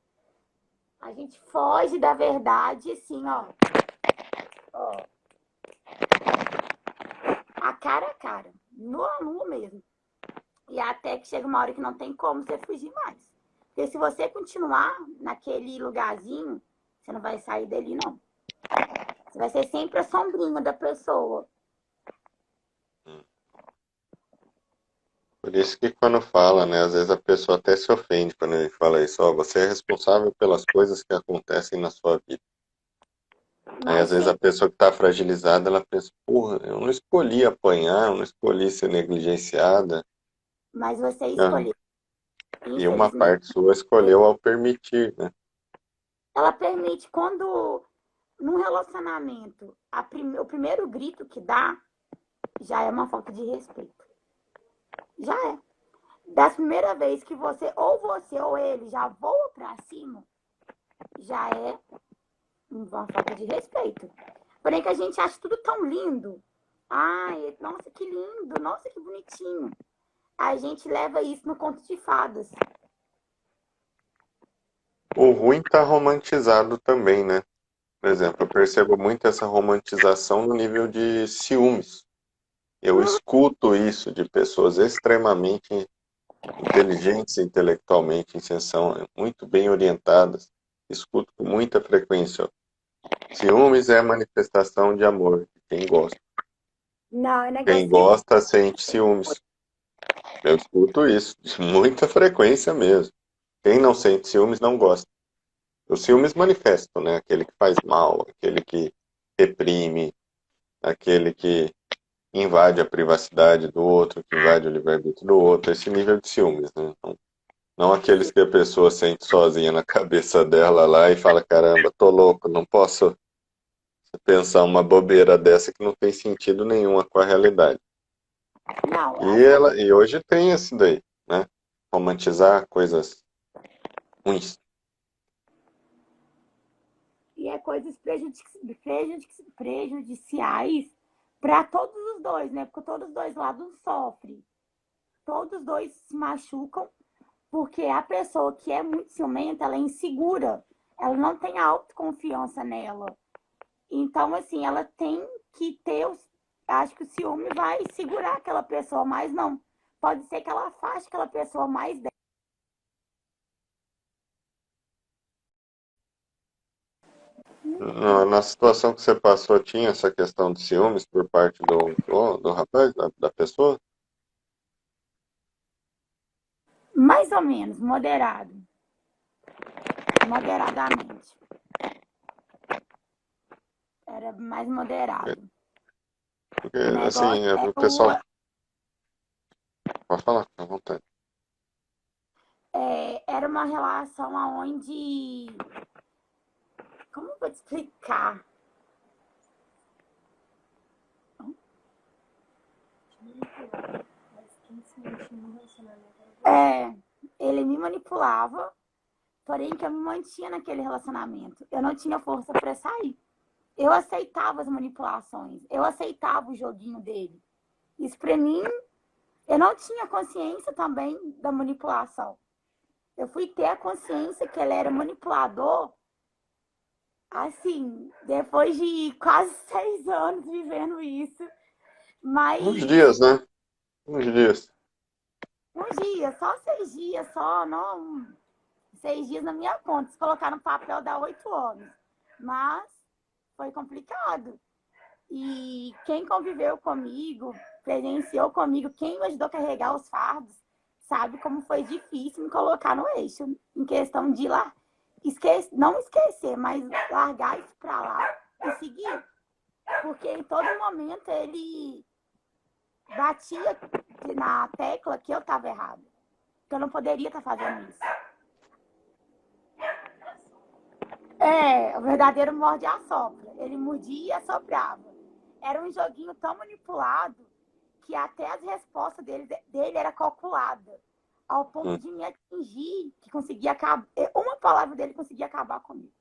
S1: A gente foge da verdade, assim, ó, a cara, no a nu mesmo. E até que chega uma hora que não tem como você fugir mais. Porque se você continuar naquele lugarzinho, você não vai sair dele, não. Você vai ser sempre a sombrinha da pessoa.
S2: Por isso que quando fala, né, às vezes a pessoa até se ofende quando ele fala isso, ó, você é responsável pelas coisas que acontecem na sua vida. Aí às
S1: Mas
S2: vezes a
S1: sim,
S2: pessoa que tá fragilizada, ela pensa, porra, eu não escolhi apanhar, eu não escolhi ser negligenciada.
S1: mas você
S2: Ah,
S1: escolheu.
S2: e uma
S1: Infelizmente,
S2: parte sua escolheu ao permitir, né?
S1: ela permite quando num relacionamento, o primeiro grito que dá já é uma falta de respeito. Já é. Das primeiras vezes que você ou ele já voa pra cima, já é uma falta de respeito. Porém que a gente acha tudo tão lindo. Ai, nossa, que lindo, nossa, que bonitinho. A gente leva isso no conto de fadas.
S2: O ruim tá romantizado também, né? Por exemplo, eu percebo muito essa romantização no nível de ciúmes. Eu escuto isso de pessoas extremamente inteligentes intelectualmente, em sessão, muito bem orientadas. Escuto com muita frequência. Ciúmes é manifestação de amor de quem gosta.
S1: Não,
S2: Quem
S1: negócio.
S2: gosta sente ciúmes. Eu escuto isso de muita frequência mesmo. Quem não sente ciúmes não gosta. Os ciúmes manifestam, né? Aquele que faz mal, aquele que reprime, aquele que invade a privacidade do outro, que invade o livre-arbítrio do outro, esse nível de ciúmes, né? Não aqueles que a pessoa sente sozinha na cabeça dela lá e fala, caramba, tô louco, não posso pensar uma bobeira dessa que não tem sentido nenhuma com a realidade.
S1: Não,
S2: E hoje tem esse daí, né? Romantizar coisas ruins.
S1: e é coisas prejudiciais para todos os dois, né? Porque todos os dois lados sofrem. Todos os dois se machucam, porque a pessoa que é muito ciumenta, ela é insegura. Ela não tem autoconfiança nela. Então, assim, ela tem que ter os. Acho que o ciúme vai segurar aquela pessoa, mas não. Pode ser que ela afaste aquela pessoa mais dela.
S2: Na situação que você passou, tinha essa questão de ciúmes por parte do rapaz, da pessoa?
S1: Mais ou menos, moderado. Moderadamente. Era mais moderado.
S2: Porque,
S1: O
S2: assim,
S1: negócio é
S2: o pessoal. Pode falar, à vontade.
S1: era uma relação onde. Como eu vou te explicar? Ele me manipulava, porém que eu me mantinha naquele relacionamento. Eu não tinha força para sair. Eu aceitava as manipulações, eu aceitava o joguinho dele. Isso para mim, eu não tinha consciência também da manipulação. Eu fui ter a consciência que ele era manipulador, assim, depois de quase 6 anos vivendo isso.
S2: Uns
S1: Mas
S2: dias, né? Uns dias.
S1: uns dias, só 6 dias, só, não 6 dias na minha conta. Se colocar no papel, dá 8 anos. Mas foi complicado. E quem conviveu comigo, presenciou comigo, quem me ajudou a carregar os fardos, sabe como foi difícil me colocar no eixo, em questão de lá, não esquecer, mas largar isso pra lá e seguir. Porque em todo momento ele batia na tecla que eu estava errado. Que eu não poderia estar fazendo isso. É, o verdadeiro morde e assopra. Ele mordia e assoprava. Era um joguinho tão manipulado que até as respostas dele era calculada, ao ponto
S2: Hum,
S1: de me atingir, que conseguia acabar. Uma palavra dele conseguia acabar comigo.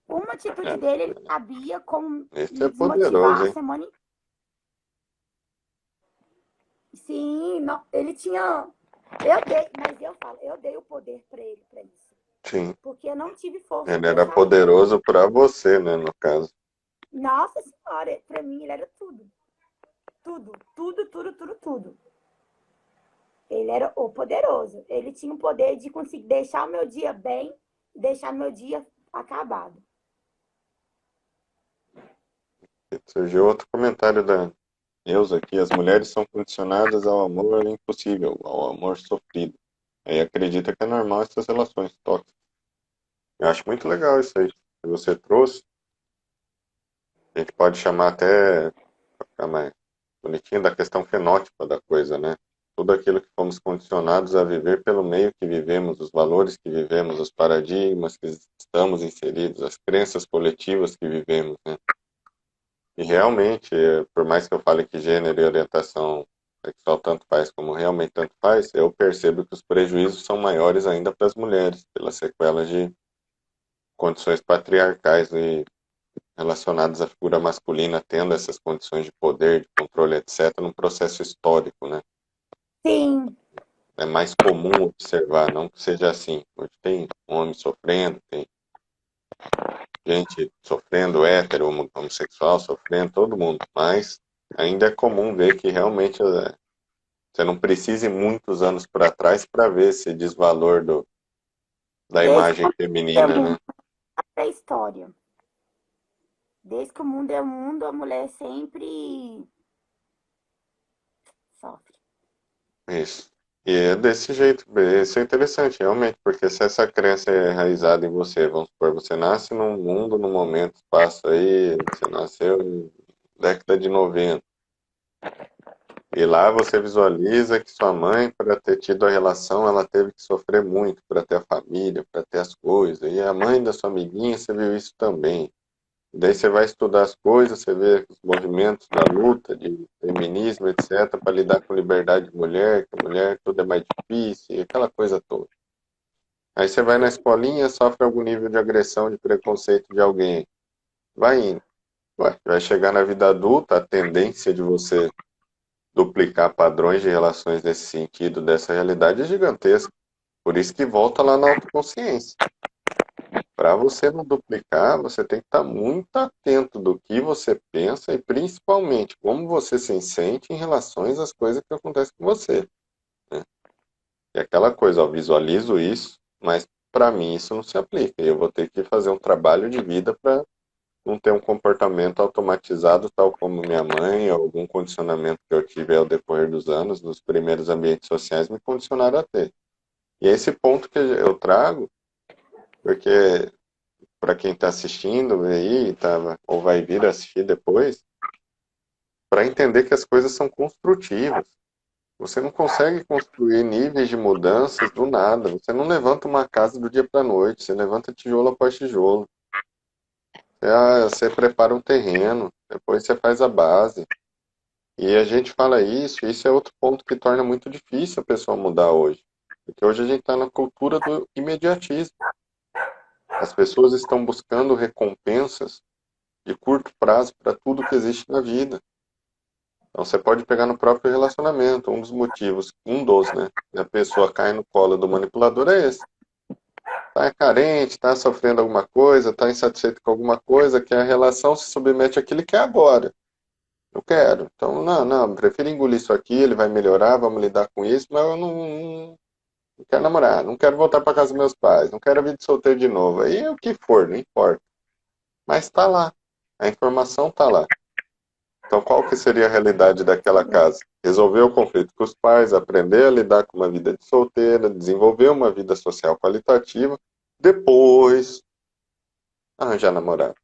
S1: Uma atitude
S2: é,
S1: dele, ele sabia como
S2: esse
S1: me
S2: é poderoso,
S1: desmotivar a
S2: hein?
S1: semana inteira. Sim, não, ele tinha. Eu dei, mas eu falo, eu dei o poder para ele para isso.
S2: Sim.
S1: Porque eu não tive força
S2: Ele
S1: para
S2: era
S1: sair.
S2: poderoso para você, né, no caso.
S1: Nossa Senhora, para mim ele era tudo. Tudo, tudo, tudo, tudo, tudo. Ele era o poderoso. Ele tinha o poder de conseguir deixar o meu dia bem e deixar o meu dia acabado.
S2: Surgiu outro comentário da Neuza aqui. As mulheres são condicionadas ao amor impossível, ao amor sofrido. Aí acredita que é normal essas relações tóxicas. Eu acho muito legal isso aí que você trouxe. A gente pode chamar até, pra ficar mais bonitinho, da questão fenótipa da coisa, né? Tudo aquilo que fomos condicionados a viver pelo meio que vivemos, os valores que vivemos, os paradigmas que estamos inseridos, as crenças coletivas que vivemos, né? E realmente, por mais que eu fale que gênero e orientação sexual tanto faz como realmente tanto faz, eu percebo que os prejuízos são maiores ainda para as mulheres, pelas sequelas de condições patriarcais e relacionadas à figura masculina tendo essas condições de poder, de controle, etc., num processo histórico, né?
S1: Sim,
S2: É mais comum observar, não que seja assim. Hoje tem homem sofrendo, tem gente sofrendo, hétero, homossexual sofrendo, todo mundo, mas ainda é comum ver que realmente você não precisa ir muitos anos para trás para ver esse desvalor da
S1: desde que
S2: imagem
S1: o
S2: feminina,
S1: mundo
S2: né?
S1: é história. Desde que o mundo é mundo, a mulher sempre sofre.
S2: Isso. E é desse jeito, isso é interessante, realmente, porque se essa crença é enraizada em você, vamos supor, você nasce num mundo, num momento, espaço aí, você nasceu em década de 90, e lá você visualiza que sua mãe, para ter tido a relação, ela teve que sofrer muito para ter a família, para ter as coisas, e a mãe da sua amiguinha, você viu isso também. Daí você vai estudar as coisas, você vê os movimentos da luta, de feminismo, etc., para lidar com liberdade de mulher, que mulher tudo é mais difícil, e aquela coisa toda. Aí você vai na escolinha, sofre algum nível de agressão, de preconceito de alguém. Vai indo. Vai chegar na vida adulta, a tendência de você duplicar padrões de relações nesse sentido, dessa realidade é gigantesca. Por isso que volta lá na autoconsciência. Para você não duplicar, você tem que estar muito atento do que você pensa e principalmente como você se sente em relação às coisas que acontecem com você, né? É aquela coisa, ó, visualizo isso, mas para mim isso não se aplica. Eu vou ter que fazer um trabalho de vida para não ter um comportamento automatizado, tal como minha mãe, ou algum condicionamento que eu tive ao decorrer dos anos, nos primeiros ambientes sociais, me condicionaram a ter. E é esse ponto que eu trago, porque para quem está assistindo aí, tá, ou vai vir assistir depois, para entender que as coisas são construtivas. Você não consegue construir níveis de mudanças do nada. Você não levanta uma casa do dia para a noite, você levanta tijolo após tijolo. Você prepara um terreno, depois você faz a base. E a gente fala isso é outro ponto que torna muito difícil a pessoa mudar hoje. Porque hoje a gente está na cultura do imediatismo. As pessoas estão buscando recompensas de curto prazo para tudo que existe na vida. Então você pode pegar no próprio relacionamento. Um dos motivos, né? A pessoa cai no colo do manipulador é esse. Tá carente, tá sofrendo alguma coisa, tá insatisfeito com alguma coisa, que a relação se submete àquilo que é agora. Eu quero. Então, não, prefiro engolir isso aqui, ele vai melhorar, vamos lidar com isso, mas eu não quero namorar, não quero voltar para casa dos meus pais, não quero a vida de solteiro de novo. Aí é o que for, não importa. Mas tá lá. A informação tá lá. Então, qual que seria a realidade daquela casa? Resolver o conflito com os pais, aprender a lidar com uma vida de solteira, desenvolver uma vida social qualitativa, depois arranjar namorado.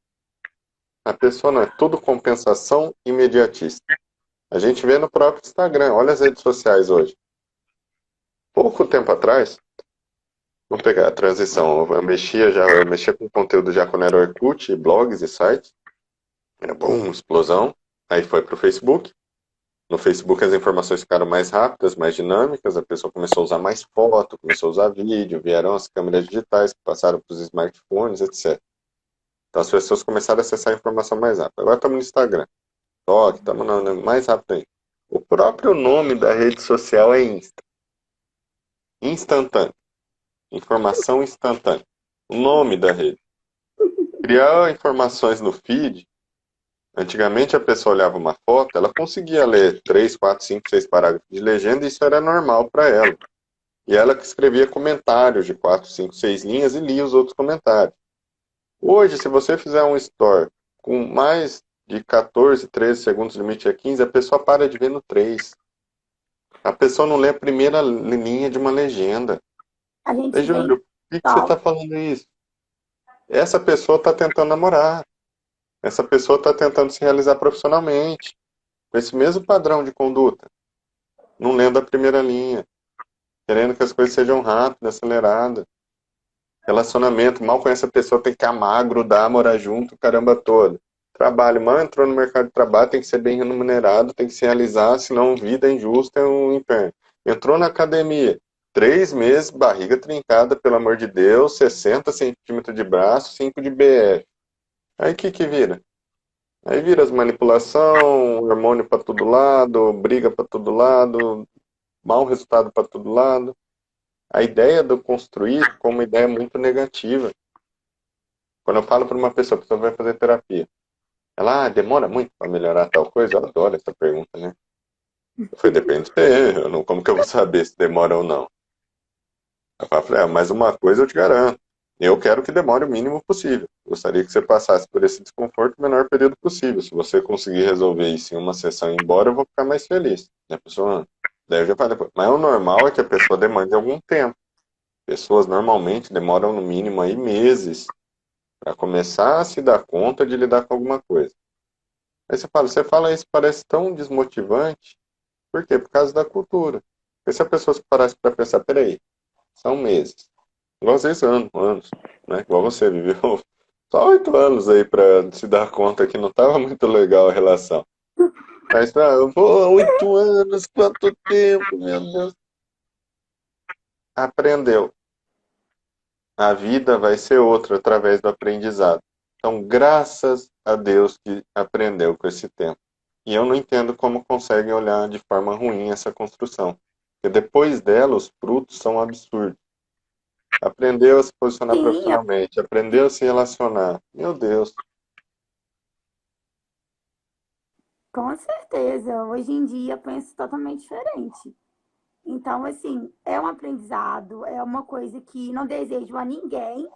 S2: A pessoa não é tudo compensação imediatista. A gente vê no próprio Instagram, olha as redes sociais hoje. Pouco tempo atrás, Vamos pegar a transição. Eu mexia com conteúdo já quando era Orkut, blogs e sites. Era bom, explosão. Aí foi pro Facebook. No Facebook as informações ficaram mais rápidas, mais dinâmicas, a pessoa começou a usar mais foto, começou a usar vídeo, vieram as câmeras digitais que passaram para os smartphones, etc. Então as pessoas começaram a acessar a informação mais rápido. Agora estamos no Instagram, TikTok, estamos mais rápido ainda. O próprio nome da rede social é Insta. Instantâneo. Informação instantânea. O nome da rede. Criar informações no feed. Antigamente a pessoa olhava uma foto, ela conseguia ler 3, 4, 5, 6 parágrafos de legenda e isso era normal para ela. E ela que escrevia comentários de 4, 5, 6 linhas e lia os outros comentários. Hoje, se você fizer um story com mais de 14, 13 segundos, limite é 15, a pessoa para de ver no 3. A pessoa não lê a primeira linha de uma legenda.
S1: A
S2: Ei,
S1: gente vem
S2: Júlio, por que você está
S1: só.
S2: falando isso? Essa pessoa está tentando namorar. Essa pessoa está tentando se realizar profissionalmente. Com esse mesmo padrão de conduta. Não lendo a primeira linha. Querendo que as coisas sejam rápidas, aceleradas. Relacionamento, mal conhece a pessoa, tem que amar, grudar, morar junto, caramba todo. Trabalho, mal entrou no mercado de trabalho, tem que ser bem remunerado, tem que se realizar, senão vida injusta é um inferno. Entrou na academia, 3 meses, barriga trincada, pelo amor de Deus, 60 centímetros de braço, 5 de BF. Aí o que vira? Aí vira as manipulação, hormônio para todo lado, briga para todo lado, mau resultado para todo lado. A ideia do construir ficou uma ideia muito negativa. Quando eu falo para uma pessoa, a pessoa vai fazer terapia. Ela, demora muito para melhorar tal coisa? Eu adoro essa pergunta, né? Eu falei, depende de você. Como que eu vou saber se demora ou não? Eu falei, mas uma coisa eu te garanto. Eu quero que demore o mínimo possível. Gostaria que você passasse por esse desconforto o menor período possível. Se você conseguir resolver isso em uma sessão e ir embora, eu vou ficar mais feliz. E a pessoa, daí eu já falei, mas o normal é que a pessoa demande algum tempo. Pessoas normalmente demoram no mínimo aí meses para começar a se dar conta de lidar com alguma coisa. Aí você fala isso, parece tão desmotivante. Por quê? Por causa da cultura. Porque se a pessoa se parasse para pensar, peraí, são meses. Igual às vezes anos, né? Igual você viveu só 8 anos aí para se dar conta que não estava muito legal a relação. Mas, eu vou 8 anos, quanto tempo, meu Deus. Aprendeu. A vida vai ser outra através do aprendizado. Então, graças a Deus que aprendeu com esse tempo. E eu não entendo como conseguem olhar de forma ruim essa construção. Porque depois dela, os frutos são absurdos. Aprendeu a se posicionar
S1: Sim,
S2: profissionalmente, aprendeu a se relacionar. Meu Deus.
S1: com certeza. Hoje em dia eu penso totalmente diferente. Então, assim, é um aprendizado, é uma coisa que não desejo a ninguém,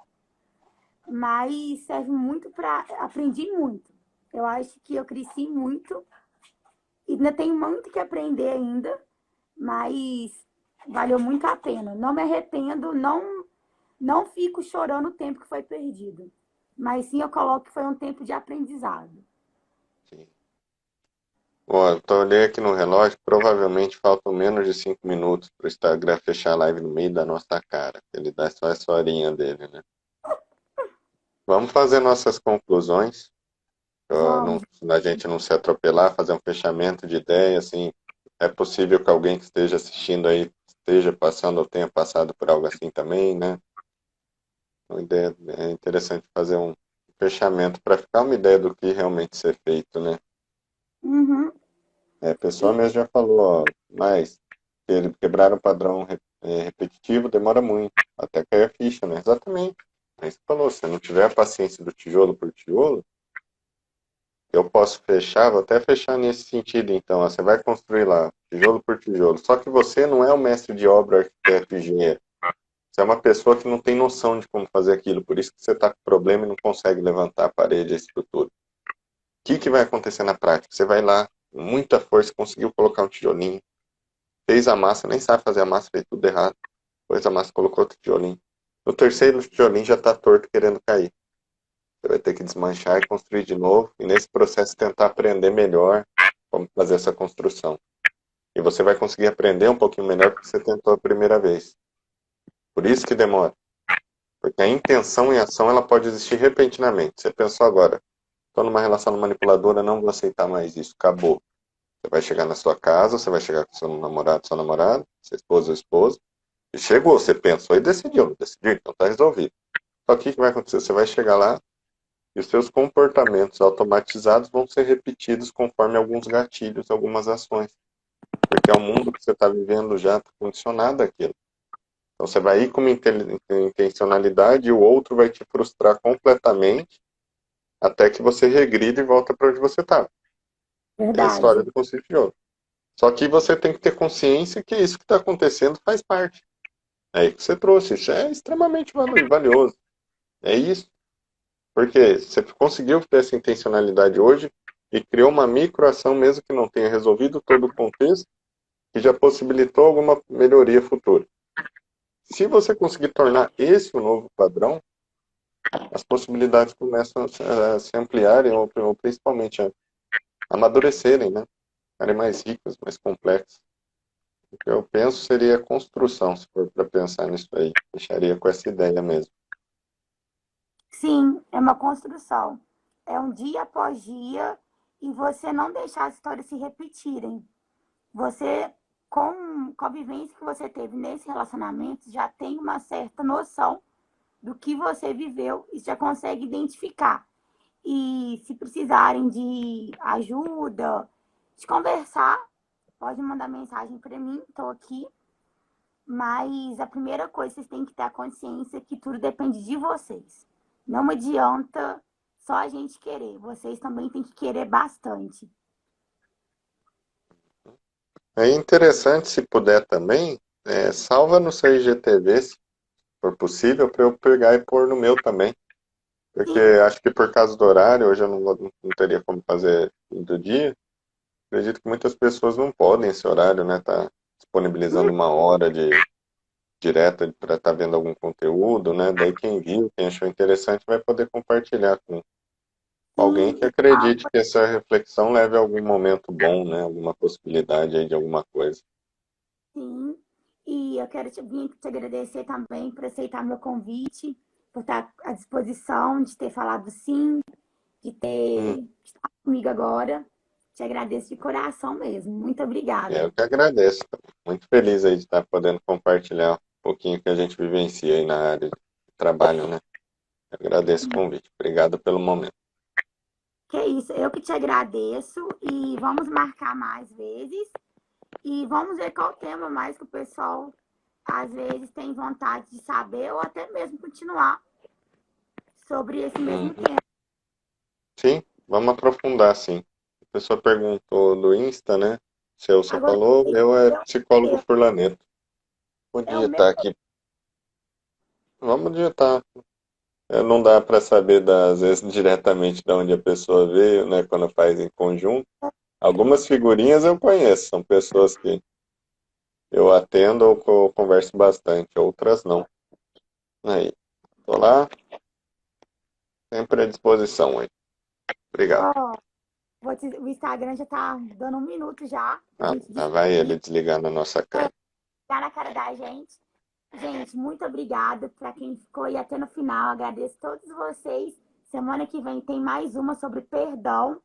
S1: mas serve muito para. Aprendi muito. Eu acho que eu cresci muito, e ainda tenho muito que aprender ainda, mas valeu muito a pena. Não me arrependo, não fico chorando o tempo que foi perdido. Mas sim eu coloco que foi um tempo de aprendizado.
S2: Sim. Ó, eu olhei aqui no relógio, provavelmente faltam menos de 5 minutos para o Instagram fechar a live no meio da nossa cara. Ele dá só essa horinha dele, né? Vamos fazer nossas conclusões.
S1: Vamos.
S2: A gente não se atropelar, fazer um fechamento de ideia, assim, é possível que alguém que esteja assistindo aí esteja passando ou tenha passado por algo assim também, né? Uma ideia, é interessante fazer um fechamento para ficar uma ideia do que realmente ser feito, né?
S1: Uhum.
S2: A pessoa
S1: E
S2: mesmo já falou, ó, mas quebrar um padrão repetitivo demora muito, até cair a ficha, né? Exatamente. Aí você falou, se não tiver a paciência do tijolo por tijolo, eu posso fechar, vou até fechar nesse sentido, então. Ó, você vai construir lá, tijolo por tijolo. Só que você não é o mestre de obra, arquiteto, engenheiro. Você é uma pessoa que não tem noção de como fazer aquilo. Por isso que você está com problema e não consegue levantar a parede, a estrutura. O que vai acontecer na prática? Você vai lá, com muita força, conseguiu colocar um tijolinho, fez a massa, nem sabe fazer a massa, fez tudo errado. Depois a massa colocou outro tijolinho. No terceiro tijolinho já está torto, querendo cair. Você vai ter que desmanchar e construir de novo. E nesse processo tentar aprender melhor como fazer essa construção. E você vai conseguir aprender um pouquinho melhor porque você tentou a primeira vez. Por isso que demora. Porque a intenção e a ação ela pode existir repentinamente. Você pensou agora, estou numa relação manipuladora, não vou aceitar mais isso, acabou. Você vai chegar na sua casa, você vai chegar com seu namorado, sua namorada, sua esposa ou esposo, e chegou, você pensou e decidiu, então está resolvido. Só que o que vai acontecer? Você vai chegar lá e os seus comportamentos automatizados vão ser repetidos conforme alguns gatilhos, algumas ações. Porque é o mundo que você está vivendo já está condicionado àquilo. Então você vai ir com uma intencionalidade e o outro vai te frustrar completamente até que você regride e volta para onde você estava. É a história
S1: Verdade.
S2: do conceito de ouro. Só que você tem que ter consciência que isso que está acontecendo faz parte. É aí que você trouxe. Isso é extremamente valioso. É isso. Porque você conseguiu ter essa intencionalidade hoje e criou uma microação, mesmo que não tenha resolvido todo o contexto, que já possibilitou alguma melhoria futura. Se você conseguir tornar esse o novo padrão, as possibilidades começam a se ampliarem ou principalmente a amadurecerem, né? Ficarem mais ricas, mais complexas. O que eu penso seria a construção, se for para pensar nisso aí. Deixaria com essa ideia mesmo.
S1: Sim, é uma construção. É um dia após dia e você não deixar as histórias se repetirem. Você, com a vivência que você teve nesse relacionamento, já tem uma certa noção do que você viveu e já consegue identificar. E se precisarem de ajuda, de conversar, pode mandar mensagem para mim, estou aqui. Mas a primeira coisa, vocês têm que ter a consciência que tudo depende de vocês. Não adianta só a gente querer. Vocês também têm que querer bastante.
S2: É interessante, se puder também, salva no seu IGTV, se for possível, para eu pegar e pôr no meu também. Porque
S1: Sim,
S2: acho que por causa do horário, hoje eu não teria como fazer do dia. Acredito que muitas pessoas não podem esse horário, né? Tá disponibilizando uma hora de direta para estar vendo algum conteúdo, né? Daí quem viu, quem achou interessante, vai poder compartilhar com alguém
S1: sim,
S2: que acredite que essa reflexão leve a algum momento bom, né? Alguma possibilidade aí de alguma coisa.
S1: sim. E eu quero vir te agradecer também por aceitar meu convite, por estar à disposição, de ter falado sim, de
S2: Hum,
S1: ter estado comigo agora. Te agradeço de coração mesmo. Muito
S2: eu
S1: obrigada.
S2: que agradeço. Muito feliz aí de estar podendo compartilhar um pouquinho que a gente vivencia aí na área de trabalho, né? Agradeço o convite. Obrigado pelo momento.
S1: Que é isso, eu que te agradeço e vamos marcar mais vezes e vamos ver qual tema mais que o pessoal às vezes tem vontade de saber ou até mesmo continuar sobre esse mesmo
S2: Uhum.
S1: tema.
S2: Sim, vamos aprofundar, sim. A pessoa perguntou do Insta, né? Seu, você
S1: Agora,
S2: falou, meu é
S1: eu,
S2: psicólogo
S1: eu,
S2: Furlaneto. Vou
S1: é o meu.
S2: digitar aqui. Vamos digitar. Não dá para saber, às vezes, diretamente de onde a pessoa veio, né? Quando faz em conjunto. Algumas figurinhas eu conheço, são pessoas que eu atendo ou que eu converso bastante, outras não. Aí, tô lá, sempre à disposição aí. Obrigado.
S1: Ó, o Instagram já tá dando 1 minuto já pra
S2: Ah,
S1: gente
S2: lá vai
S1: despedir.
S2: ele desligar na nossa cara.
S1: Tá na cara da gente. Gente, muito obrigada para quem ficou aí até no final. Agradeço a todos vocês. Semana que vem tem mais uma sobre perdão.